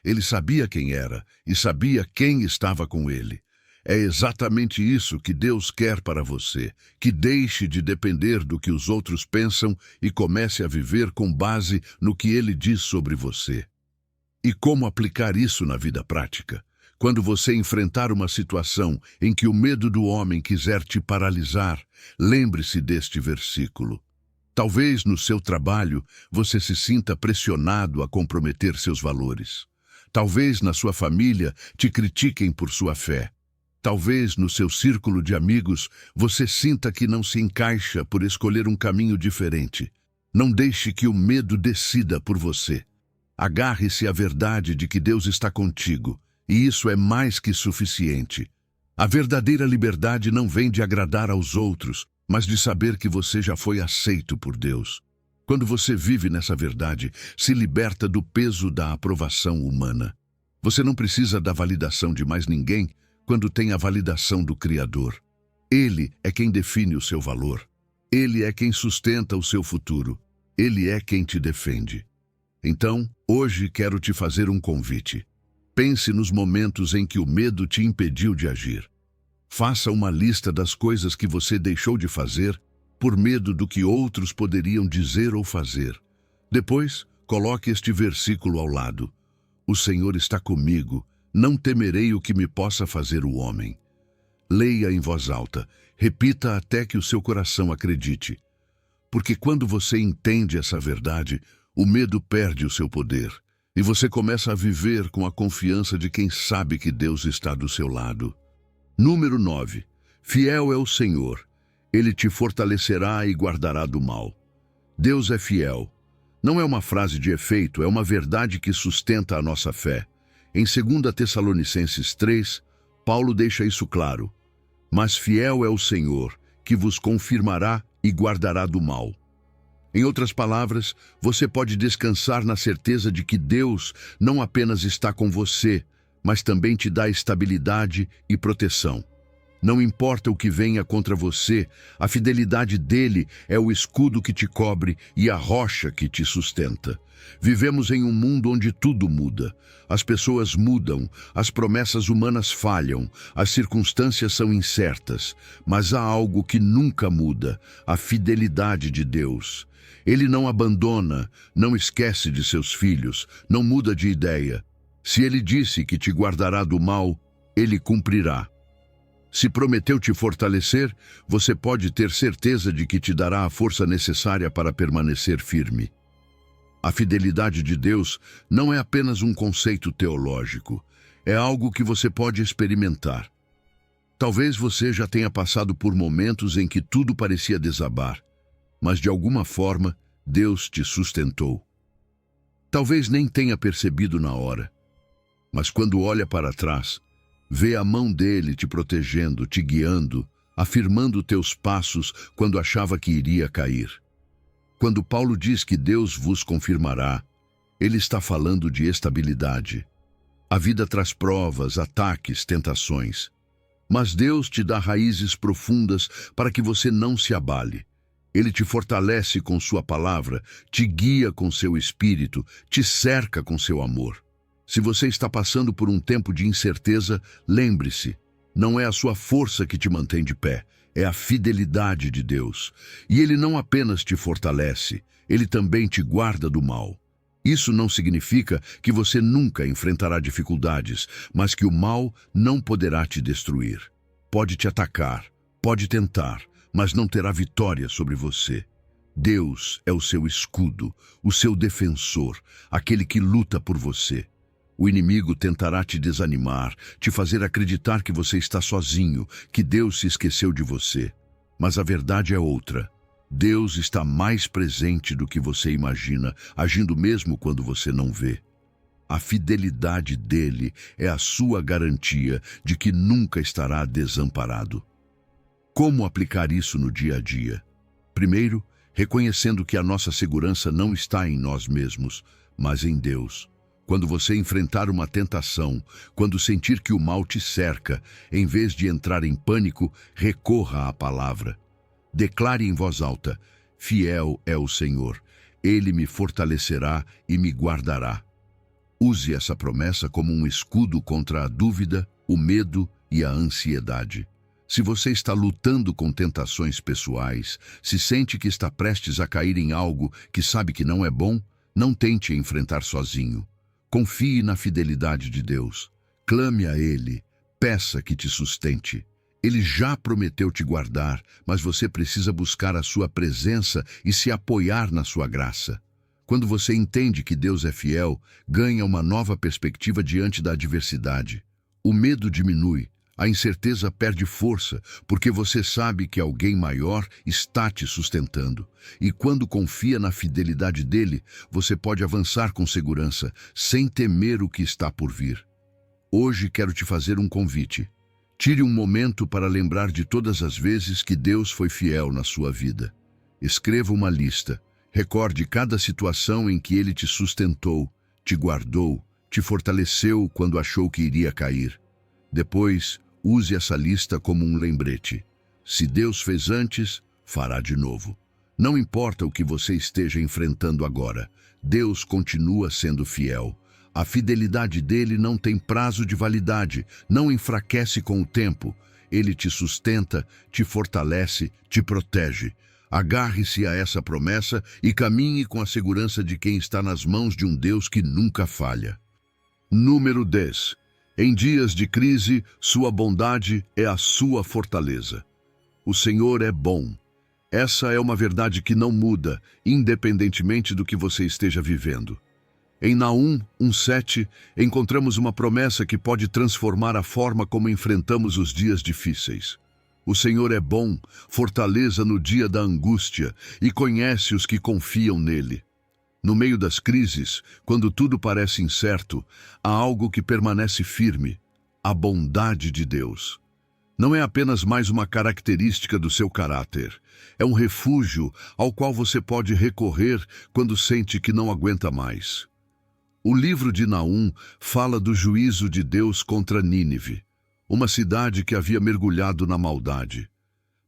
Ele sabia quem era e sabia quem estava com ele. É exatamente isso que Deus quer para você, que deixe de depender do que os outros pensam e comece a viver com base no que Ele diz sobre você. E como aplicar isso na vida prática? Quando você enfrentar uma situação em que o medo do homem quiser te paralisar, lembre-se deste versículo. Talvez no seu trabalho você se sinta pressionado a comprometer seus valores. Talvez na sua família te critiquem por sua fé. Talvez no seu círculo de amigos você sinta que não se encaixa por escolher um caminho diferente. Não deixe que o medo decida por você. Agarre-se à verdade de que Deus está contigo, e isso é mais que suficiente. A verdadeira liberdade não vem de agradar aos outros, mas de saber que você já foi aceito por Deus. Quando você vive nessa verdade, se liberta do peso da aprovação humana. Você não precisa da validação de mais ninguém quando tem a validação do Criador. Ele é quem define o seu valor. Ele é quem sustenta o seu futuro. Ele é quem te defende. Então, hoje quero te fazer um convite. Pense nos momentos em que o medo te impediu de agir. Faça uma lista das coisas que você deixou de fazer por medo do que outros poderiam dizer ou fazer. Depois, coloque este versículo ao lado. O Senhor está comigo, não temerei o que me possa fazer o homem. Leia em voz alta, repita até que o seu coração acredite. Porque quando você entende essa verdade, o medo perde o seu poder. E você começa a viver com a confiança de quem sabe que Deus está do seu lado. Número 9. Fiel é o Senhor. Ele te fortalecerá e guardará do mal. Deus é fiel. Não é uma frase de efeito, é uma verdade que sustenta a nossa fé. Em 2 Tessalonicenses 3, Paulo deixa isso claro. Mas fiel é o Senhor, que vos confirmará e guardará do mal. Em outras palavras, você pode descansar na certeza de que Deus não apenas está com você, mas também te dá estabilidade e proteção. Não importa o que venha contra você, a fidelidade dele é o escudo que te cobre e a rocha que te sustenta. Vivemos em um mundo onde tudo muda. As pessoas mudam, as promessas humanas falham, as circunstâncias são incertas, mas há algo que nunca muda: a fidelidade de Deus. Ele não abandona, não esquece de seus filhos, não muda de ideia. Se ele disse que te guardará do mal, ele cumprirá. Se prometeu te fortalecer, você pode ter certeza de que te dará a força necessária para permanecer firme. A fidelidade de Deus não é apenas um conceito teológico, é algo que você pode experimentar. Talvez você já tenha passado por momentos em que tudo parecia desabar, mas de alguma forma Deus te sustentou. Talvez nem tenha percebido na hora, mas quando olha para trás, vê a mão dele te protegendo, te guiando, afirmando teus passos quando achava que iria cair. Quando Paulo diz que Deus vos confirmará, ele está falando de estabilidade. A vida traz provas, ataques, tentações. Mas Deus te dá raízes profundas para que você não se abale. Ele te fortalece com sua palavra, te guia com seu espírito, te cerca com seu amor. Se você está passando por um tempo de incerteza, lembre-se, não é a sua força que te mantém de pé, é a fidelidade de Deus. E Ele não apenas te fortalece, Ele também te guarda do mal. Isso não significa que você nunca enfrentará dificuldades, mas que o mal não poderá te destruir. Pode te atacar, pode tentar, mas não terá vitória sobre você. Deus é o seu escudo, o seu defensor, aquele que luta por você. O inimigo tentará te desanimar, te fazer acreditar que você está sozinho, que Deus se esqueceu de você. Mas a verdade é outra. Deus está mais presente do que você imagina, agindo mesmo quando você não vê. A fidelidade dele é a sua garantia de que nunca estará desamparado. Como aplicar isso no dia a dia? Primeiro, reconhecendo que a nossa segurança não está em nós mesmos, mas em Deus. Quando você enfrentar uma tentação, quando sentir que o mal te cerca, em vez de entrar em pânico, recorra à palavra. Declare em voz alta: fiel é o Senhor, Ele me fortalecerá e me guardará. Use essa promessa como um escudo contra a dúvida, o medo e a ansiedade. Se você está lutando com tentações pessoais, se sente que está prestes a cair em algo que sabe que não é bom, não tente enfrentar sozinho. Confie na fidelidade de Deus. Clame a Ele. Peça que te sustente. Ele já prometeu te guardar, mas você precisa buscar a sua presença e se apoiar na sua graça. Quando você entende que Deus é fiel, ganha uma nova perspectiva diante da adversidade. O medo diminui, a incerteza perde força, porque você sabe que alguém maior está te sustentando. E quando confia na fidelidade dele, você pode avançar com segurança, sem temer o que está por vir. Hoje quero te fazer um convite. Tire um momento para lembrar de todas as vezes que Deus foi fiel na sua vida. Escreva uma lista. Recorde cada situação em que Ele te sustentou, te guardou, te fortaleceu quando achou que iria cair. Depois, use essa lista como um lembrete. Se Deus fez antes, fará de novo. Não importa o que você esteja enfrentando agora, Deus continua sendo fiel. A fidelidade dele não tem prazo de validade, não enfraquece com o tempo. Ele te sustenta, te fortalece, te protege. Agarre-se a essa promessa e caminhe com a segurança de quem está nas mãos de um Deus que nunca falha. Número 10. Em dias de crise, sua bondade é a sua fortaleza. O Senhor é bom. Essa é uma verdade que não muda, independentemente do que você esteja vivendo. Em Naum 1:7, encontramos uma promessa que pode transformar a forma como enfrentamos os dias difíceis. O Senhor é bom, fortaleza no dia da angústia, e conhece os que confiam nele. No meio das crises, quando tudo parece incerto, há algo que permanece firme: a bondade de Deus. Não é apenas mais uma característica do seu caráter, é um refúgio ao qual você pode recorrer quando sente que não aguenta mais. O livro de Naum fala do juízo de Deus contra Nínive, uma cidade que havia mergulhado na maldade.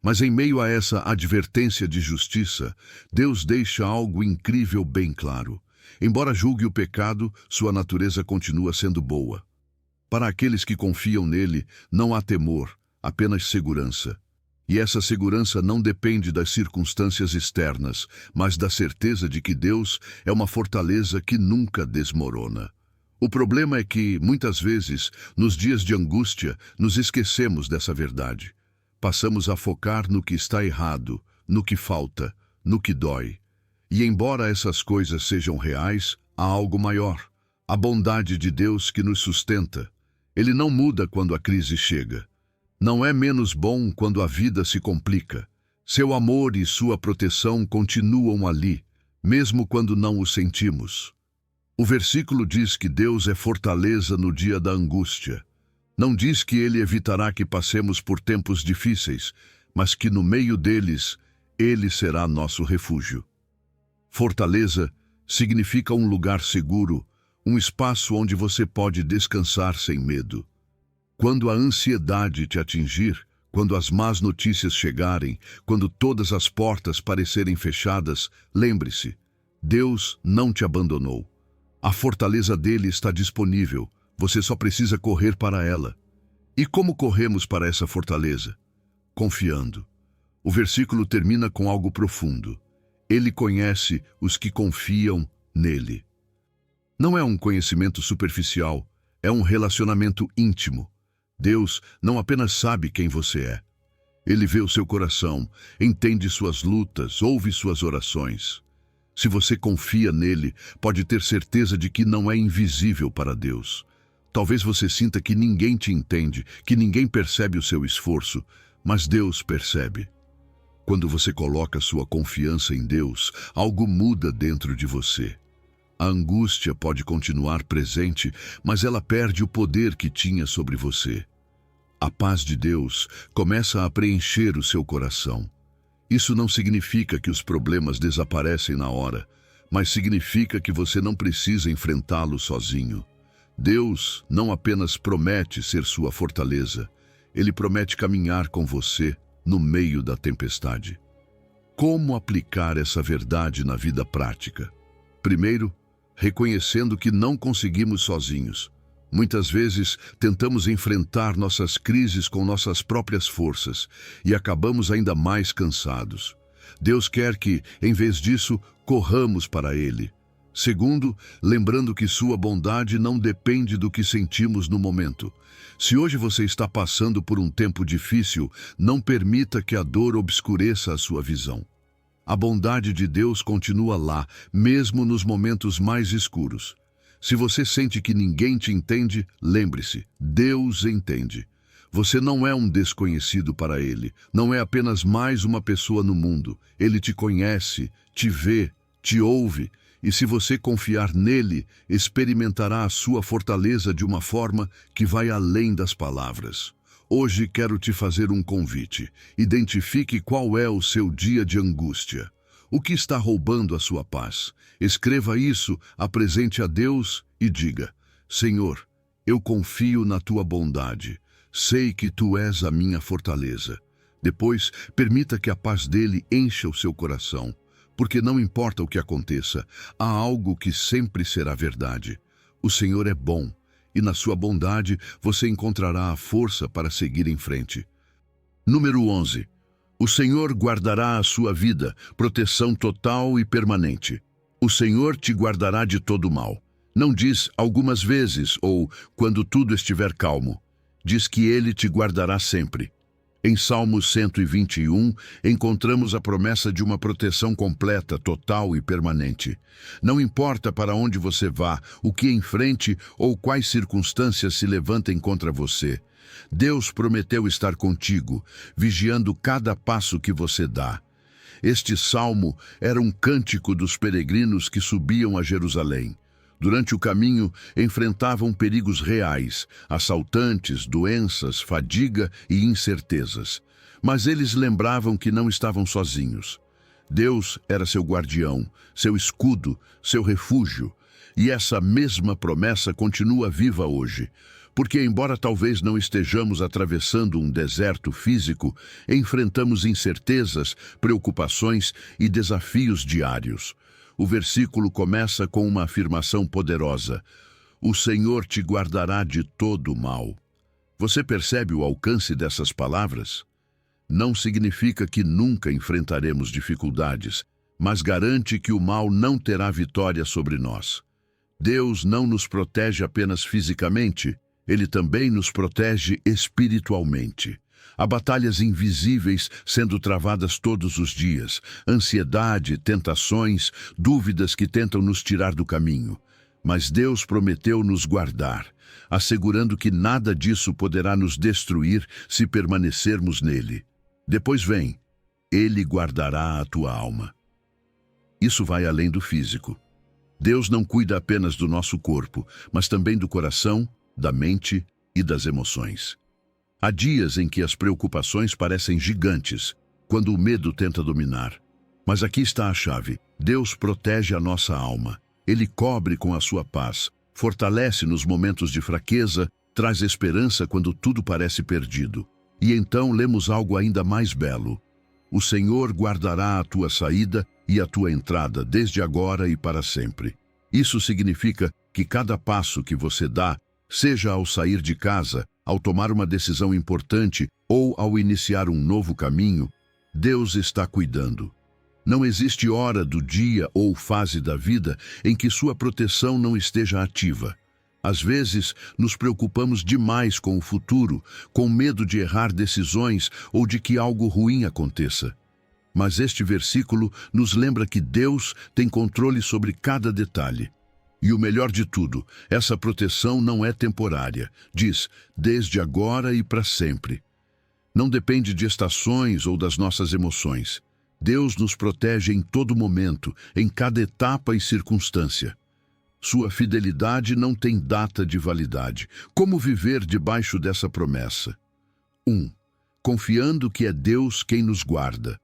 Mas em meio a essa advertência de justiça, Deus deixa algo incrível bem claro. Embora julgue o pecado, sua natureza continua sendo boa. Para aqueles que confiam nele, não há temor, apenas segurança. E essa segurança não depende das circunstâncias externas, mas da certeza de que Deus é uma fortaleza que nunca desmorona. O problema é que, muitas vezes, nos dias de angústia, nos esquecemos dessa verdade. Passamos a focar no que está errado, no que falta, no que dói. E embora essas coisas sejam reais, há algo maior: a bondade de Deus que nos sustenta. Ele não muda quando a crise chega. Não é menos bom quando a vida se complica. Seu amor e sua proteção continuam ali, mesmo quando não o sentimos. O versículo diz que Deus é fortaleza no dia da angústia. Não diz que Ele evitará que passemos por tempos difíceis, mas que no meio deles, Ele será nosso refúgio. Fortaleza significa um lugar seguro, um espaço onde você pode descansar sem medo. Quando a ansiedade te atingir, quando as más notícias chegarem, quando todas as portas parecerem fechadas, lembre-se: Deus não te abandonou. A fortaleza dele está disponível, você só precisa correr para ela. E como corremos para essa fortaleza? Confiando. O versículo termina com algo profundo. Ele conhece os que confiam nele. Não é um conhecimento superficial, é um relacionamento íntimo. Deus não apenas sabe quem você é. Ele vê o seu coração, entende suas lutas, ouve suas orações. Se você confia nele, pode ter certeza de que não é invisível para Deus. Talvez você sinta que ninguém te entende, que ninguém percebe o seu esforço, mas Deus percebe. Quando você coloca sua confiança em Deus, algo muda dentro de você. A angústia pode continuar presente, mas ela perde o poder que tinha sobre você. A paz de Deus começa a preencher o seu coração. Isso não significa que os problemas desaparecem na hora, mas significa que você não precisa enfrentá-los sozinho. Deus não apenas promete ser sua fortaleza, Ele promete caminhar com você no meio da tempestade. Como aplicar essa verdade na vida prática? Primeiro, reconhecendo que não conseguimos sozinhos. Muitas vezes tentamos enfrentar nossas crises com nossas próprias forças e acabamos ainda mais cansados. Deus quer que, em vez disso, corramos para Ele. Segundo, lembrando que sua bondade não depende do que sentimos no momento. Se hoje você está passando por um tempo difícil, não permita que a dor obscureça a sua visão. A bondade de Deus continua lá, mesmo nos momentos mais escuros. Se você sente que ninguém te entende, lembre-se: Deus entende. Você não é um desconhecido para Ele, não é apenas mais uma pessoa no mundo. Ele te conhece, te vê, te ouve, e se você confiar nele, experimentará a sua fortaleza de uma forma que vai além das palavras. Hoje quero te fazer um convite. Identifique qual é o seu dia de angústia. O que está roubando a sua paz? Escreva isso, apresente a Deus e diga: Senhor, eu confio na tua bondade. Sei que tu és a minha fortaleza. Depois, permita que a paz dele encha o seu coração. Porque não importa o que aconteça, há algo que sempre será verdade. O Senhor é bom, e na sua bondade você encontrará a força para seguir em frente. Número 11. O Senhor guardará a sua vida, proteção total e permanente. O Senhor te guardará de todo mal. Não diz algumas vezes ou quando tudo estiver calmo. Diz que Ele te guardará sempre. Em Salmo 121, encontramos a promessa de uma proteção completa, total e permanente. Não importa para onde você vá, o que enfrente ou quais circunstâncias se levantem contra você. Deus prometeu estar contigo, vigiando cada passo que você dá. Este salmo era um cântico dos peregrinos que subiam a Jerusalém. Durante o caminho, enfrentavam perigos reais, assaltantes, doenças, fadiga e incertezas. Mas eles lembravam que não estavam sozinhos. Deus era seu guardião, seu escudo, seu refúgio. E essa mesma promessa continua viva hoje. Porque, embora talvez não estejamos atravessando um deserto físico, enfrentamos incertezas, preocupações e desafios diários. O versículo começa com uma afirmação poderosa: o Senhor te guardará de todo o mal. Você percebe o alcance dessas palavras? Não significa que nunca enfrentaremos dificuldades, mas garante que o mal não terá vitória sobre nós. Deus não nos protege apenas fisicamente, Ele também nos protege espiritualmente. Há batalhas invisíveis sendo travadas todos os dias, ansiedade, tentações, dúvidas que tentam nos tirar do caminho. Mas Deus prometeu nos guardar, assegurando que nada disso poderá nos destruir se permanecermos nele. Depois vem, Ele guardará a tua alma. Isso vai além do físico. Deus não cuida apenas do nosso corpo, mas também do coração, da mente e das emoções. Há dias em que as preocupações parecem gigantes, quando o medo tenta dominar. Mas aqui está a chave: Deus protege a nossa alma. Ele cobre com a sua paz, fortalece nos momentos de fraqueza, traz esperança quando tudo parece perdido. E então lemos algo ainda mais belo: o Senhor guardará a tua saída e a tua entrada, desde agora e para sempre. Isso significa que cada passo que você dá, seja ao sair de casa, ao tomar uma decisão importante ou ao iniciar um novo caminho, Deus está cuidando. Não existe hora do dia ou fase da vida em que sua proteção não esteja ativa. Às vezes, nos preocupamos demais com o futuro, com medo de errar decisões ou de que algo ruim aconteça. Mas este versículo nos lembra que Deus tem controle sobre cada detalhe. E o melhor de tudo, essa proteção não é temporária. Diz, desde agora e para sempre. Não depende de estações ou das nossas emoções. Deus nos protege em todo momento, em cada etapa e circunstância. Sua fidelidade não tem data de validade. Como viver debaixo dessa promessa? 1. Confiando que é Deus quem nos guarda.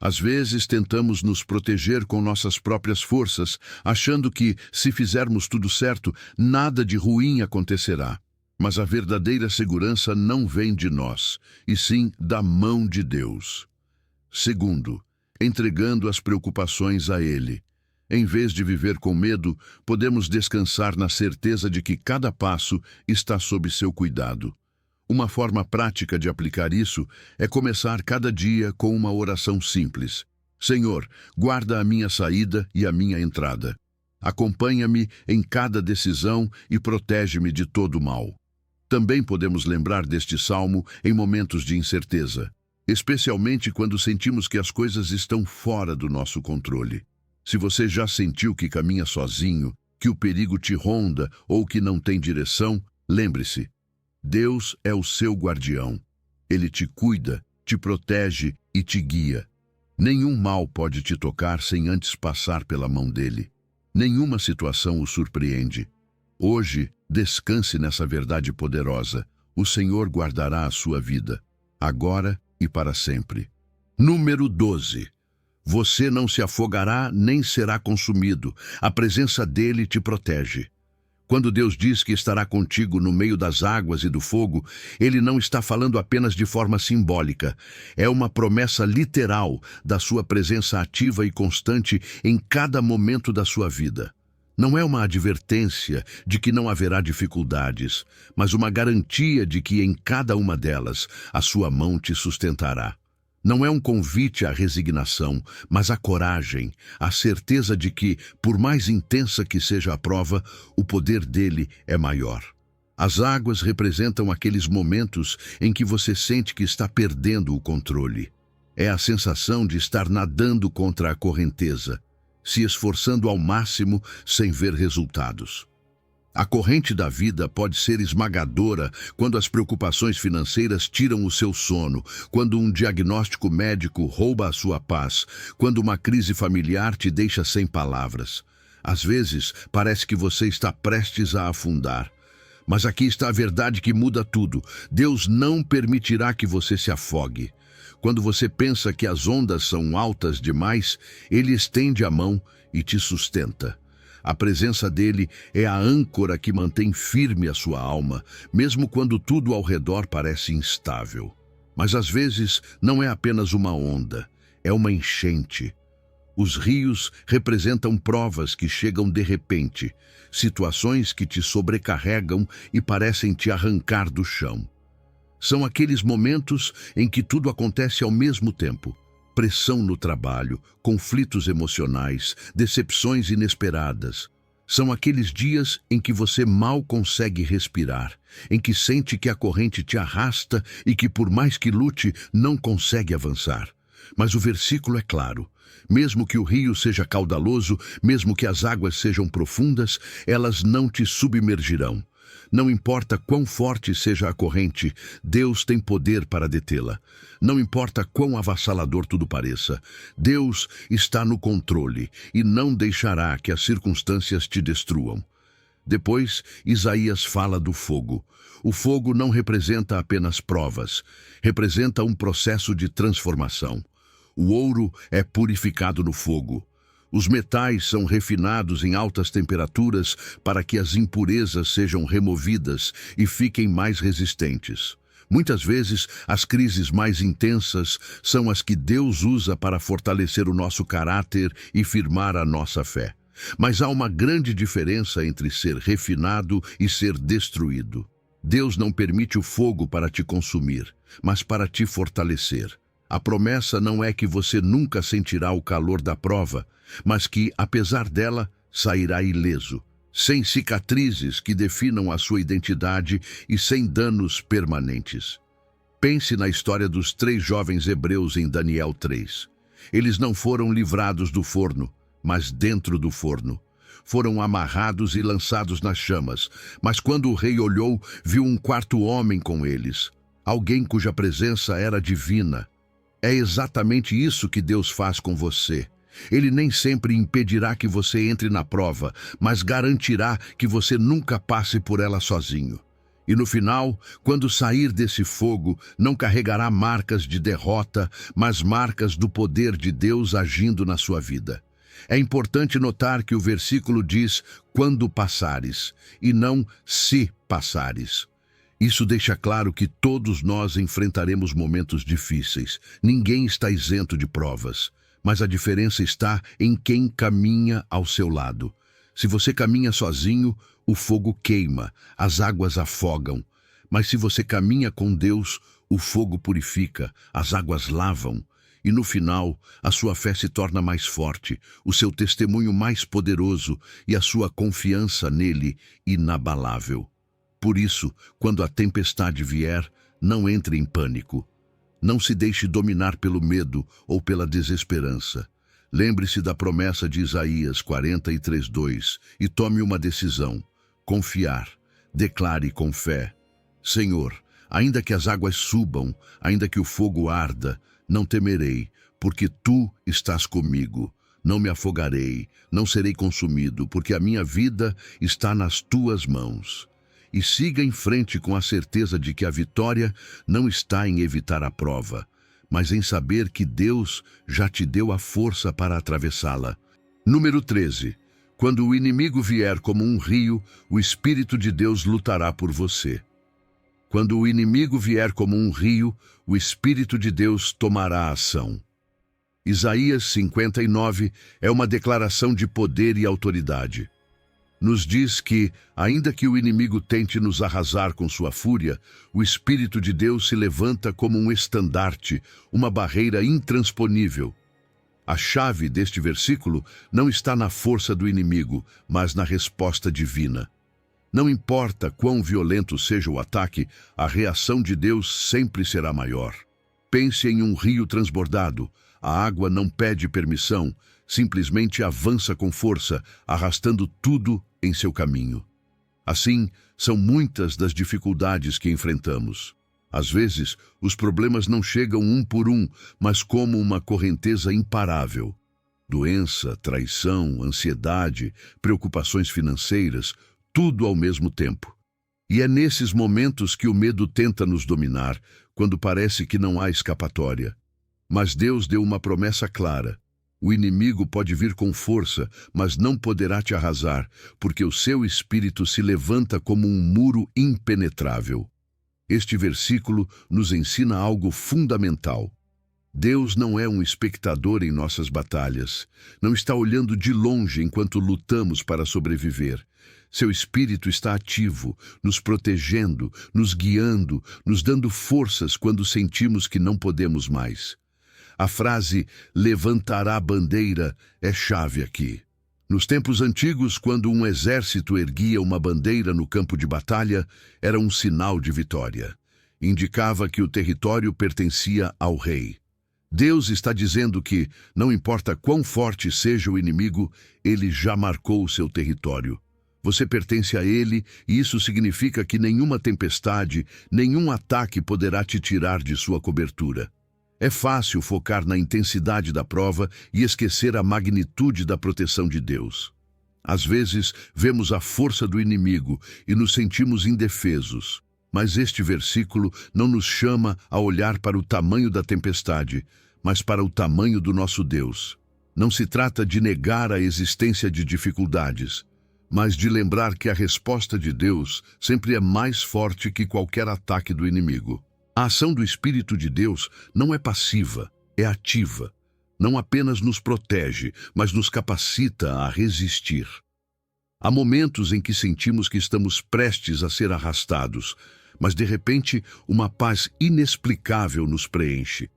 Às vezes tentamos nos proteger com nossas próprias forças, achando que, se fizermos tudo certo, nada de ruim acontecerá. Mas a verdadeira segurança não vem de nós, e sim da mão de Deus. 2. Entregando as preocupações a Ele. Em vez de viver com medo, podemos descansar na certeza de que cada passo está sob seu cuidado. Uma forma prática de aplicar isso é começar cada dia com uma oração simples. Senhor, guarda a minha saída e a minha entrada. Acompanha-me em cada decisão e protege-me de todo o mal. Também podemos lembrar deste salmo em momentos de incerteza, especialmente quando sentimos que as coisas estão fora do nosso controle. Se você já sentiu que caminha sozinho, que o perigo te ronda ou que não tem direção, lembre-se: Deus é o seu guardião. Ele te cuida, te protege e te guia. Nenhum mal pode te tocar sem antes passar pela mão dele. Nenhuma situação o surpreende. Hoje, descanse nessa verdade poderosa. O Senhor guardará a sua vida, agora e para sempre. Número 12. Você não se afogará nem será consumido. A presença dele te protege. Quando Deus diz que estará contigo no meio das águas e do fogo, Ele não está falando apenas de forma simbólica. É uma promessa literal da sua presença ativa e constante em cada momento da sua vida. Não é uma advertência de que não haverá dificuldades, mas uma garantia de que em cada uma delas a sua mão te sustentará. Não é um convite à resignação, mas à coragem, à certeza de que, por mais intensa que seja a prova, o poder dele é maior. As águas representam aqueles momentos em que você sente que está perdendo o controle. É a sensação de estar nadando contra a correnteza, se esforçando ao máximo sem ver resultados. A corrente da vida pode ser esmagadora quando as preocupações financeiras tiram o seu sono, quando um diagnóstico médico rouba a sua paz, quando uma crise familiar te deixa sem palavras. Às vezes, parece que você está prestes a afundar. Mas aqui está a verdade que muda tudo. Deus não permitirá que você se afogue. Quando você pensa que as ondas são altas demais, Ele estende a mão e te sustenta. A presença dele é a âncora que mantém firme a sua alma, mesmo quando tudo ao redor parece instável. Mas às vezes não é apenas uma onda, é uma enchente. Os rios representam provas que chegam de repente, situações que te sobrecarregam e parecem te arrancar do chão. São aqueles momentos em que tudo acontece ao mesmo tempo. Pressão no trabalho, conflitos emocionais, decepções inesperadas. São aqueles dias em que você mal consegue respirar, em que sente que a corrente te arrasta e que, por mais que lute, não consegue avançar. Mas o versículo é claro. Mesmo que o rio seja caudaloso, mesmo que as águas sejam profundas, elas não te submergirão. Não importa quão forte seja a corrente, Deus tem poder para detê-la. Não importa quão avassalador tudo pareça, Deus está no controle e não deixará que as circunstâncias te destruam. Depois, Isaías fala do fogo. O fogo não representa apenas provas, representa um processo de transformação. O ouro é purificado no fogo. Os metais são refinados em altas temperaturas para que as impurezas sejam removidas e fiquem mais resistentes. Muitas vezes, as crises mais intensas são as que Deus usa para fortalecer o nosso caráter e firmar a nossa fé. Mas há uma grande diferença entre ser refinado e ser destruído. Deus não permite o fogo para te consumir, mas para te fortalecer. A promessa não é que você nunca sentirá o calor da prova, mas que, apesar dela, sairá ileso, sem cicatrizes que definam a sua identidade e sem danos permanentes. Pense na história dos 3 jovens hebreus em Daniel 3. Eles não foram livrados do forno, mas dentro do forno. Foram amarrados e lançados nas chamas, mas quando o rei olhou, viu um 4º homem com eles, alguém cuja presença era divina. É exatamente isso que Deus faz com você. Ele nem sempre impedirá que você entre na prova, mas garantirá que você nunca passe por ela sozinho. E no final, quando sair desse fogo, não carregará marcas de derrota, mas marcas do poder de Deus agindo na sua vida. É importante notar que o versículo diz quando passares, e não se passares. Isso deixa claro que todos nós enfrentaremos momentos difíceis. Ninguém está isento de provas, mas a diferença está em quem caminha ao seu lado. Se você caminha sozinho, o fogo queima, as águas afogam. Mas se você caminha com Deus, o fogo purifica, as águas lavam. E no final, a sua fé se torna mais forte, o seu testemunho mais poderoso e a sua confiança nele inabalável. Por isso, quando a tempestade vier, não entre em pânico. Não se deixe dominar pelo medo ou pela desesperança. Lembre-se da promessa de Isaías 43:2 e tome uma decisão. Confiar. Declare com fé. Senhor, ainda que as águas subam, ainda que o fogo arda, não temerei, porque Tu estás comigo. Não me afogarei, não serei consumido, porque a minha vida está nas Tuas mãos. E siga em frente com a certeza de que a vitória não está em evitar a prova, mas em saber que Deus já te deu a força para atravessá-la. Número 13. Quando o inimigo vier como um rio, o Espírito de Deus lutará por você. Quando o inimigo vier como um rio, o Espírito de Deus tomará ação. Isaías 59 é uma declaração de poder e autoridade. Nos diz que, ainda que o inimigo tente nos arrasar com sua fúria, o Espírito de Deus se levanta como um estandarte, uma barreira intransponível. A chave deste versículo não está na força do inimigo, mas na resposta divina. Não importa quão violento seja o ataque, a reação de Deus sempre será maior. Pense em um rio transbordado. A água não pede permissão, simplesmente avança com força, arrastando tudo em seu caminho. Assim, são muitas das dificuldades que enfrentamos. Às vezes, os problemas não chegam um por um, mas como uma correnteza imparável. Doença, traição, ansiedade, preocupações financeiras, tudo ao mesmo tempo. E é nesses momentos que o medo tenta nos dominar, quando parece que não há escapatória. Mas Deus deu uma promessa clara. O inimigo pode vir com força, mas não poderá te arrasar, porque o seu espírito se levanta como um muro impenetrável. Este versículo nos ensina algo fundamental. Deus não é um espectador em nossas batalhas. Não está olhando de longe enquanto lutamos para sobreviver. Seu espírito está ativo, nos protegendo, nos guiando, nos dando forças quando sentimos que não podemos mais. A frase "levantará a bandeira" é chave aqui. Nos tempos antigos, quando um exército erguia uma bandeira no campo de batalha, era um sinal de vitória. Indicava que o território pertencia ao rei. Deus está dizendo que, não importa quão forte seja o inimigo, ele já marcou o seu território. Você pertence a ele e isso significa que nenhuma tempestade, nenhum ataque poderá te tirar de sua cobertura. É fácil focar na intensidade da prova e esquecer a magnitude da proteção de Deus. Às vezes, vemos a força do inimigo e nos sentimos indefesos. Mas este versículo não nos chama a olhar para o tamanho da tempestade, mas para o tamanho do nosso Deus. Não se trata de negar a existência de dificuldades, mas de lembrar que a resposta de Deus sempre é mais forte que qualquer ataque do inimigo. A ação do Espírito de Deus não é passiva, é ativa. Não apenas nos protege, mas nos capacita a resistir. Há momentos em que sentimos que estamos prestes a ser arrastados, mas de repente uma paz inexplicável nos preenche.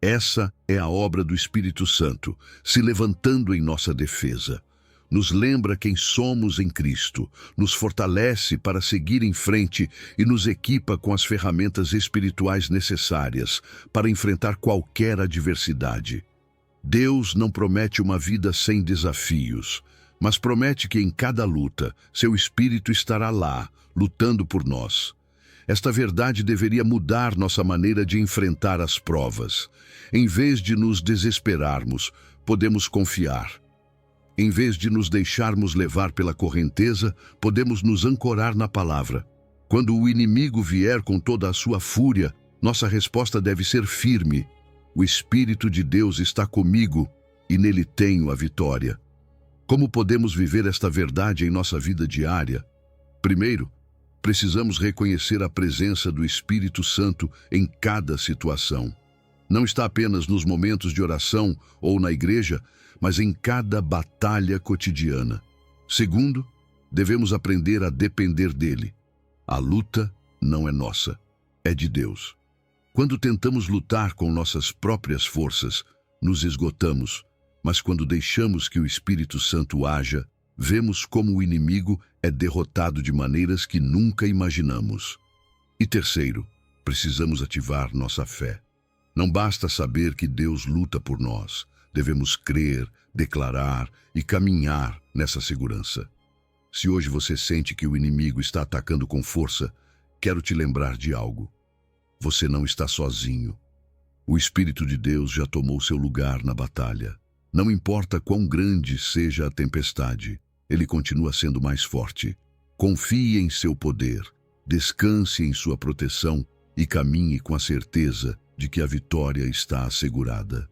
Essa é a obra do Espírito Santo, se levantando em nossa defesa. Nos lembra quem somos em Cristo, nos fortalece para seguir em frente e nos equipa com as ferramentas espirituais necessárias para enfrentar qualquer adversidade. Deus não promete uma vida sem desafios, mas promete que em cada luta, seu Espírito estará lá, lutando por nós. Esta verdade deveria mudar nossa maneira de enfrentar as provas. Em vez de nos desesperarmos, podemos confiar. Em vez de nos deixarmos levar pela correnteza, podemos nos ancorar na palavra. Quando o inimigo vier com toda a sua fúria, nossa resposta deve ser firme. O Espírito de Deus está comigo e nele tenho a vitória. Como podemos viver esta verdade em nossa vida diária? Primeiro, precisamos reconhecer a presença do Espírito Santo em cada situação. Não está apenas nos momentos de oração ou na igreja, mas em cada batalha cotidiana. Segundo, devemos aprender a depender dele. A luta não é nossa, é de Deus. Quando tentamos lutar com nossas próprias forças, nos esgotamos, mas quando deixamos que o Espírito Santo haja, vemos como o inimigo é derrotado de maneiras que nunca imaginamos. E terceiro, precisamos ativar nossa fé. Não basta saber que Deus luta por nós. Devemos crer, declarar e caminhar nessa segurança. Se hoje você sente que o inimigo está atacando com força, quero te lembrar de algo. Você não está sozinho. O Espírito de Deus já tomou seu lugar na batalha. Não importa quão grande seja a tempestade, ele continua sendo mais forte. Confie em seu poder, descanse em sua proteção e caminhe com a certeza de que a vitória está assegurada.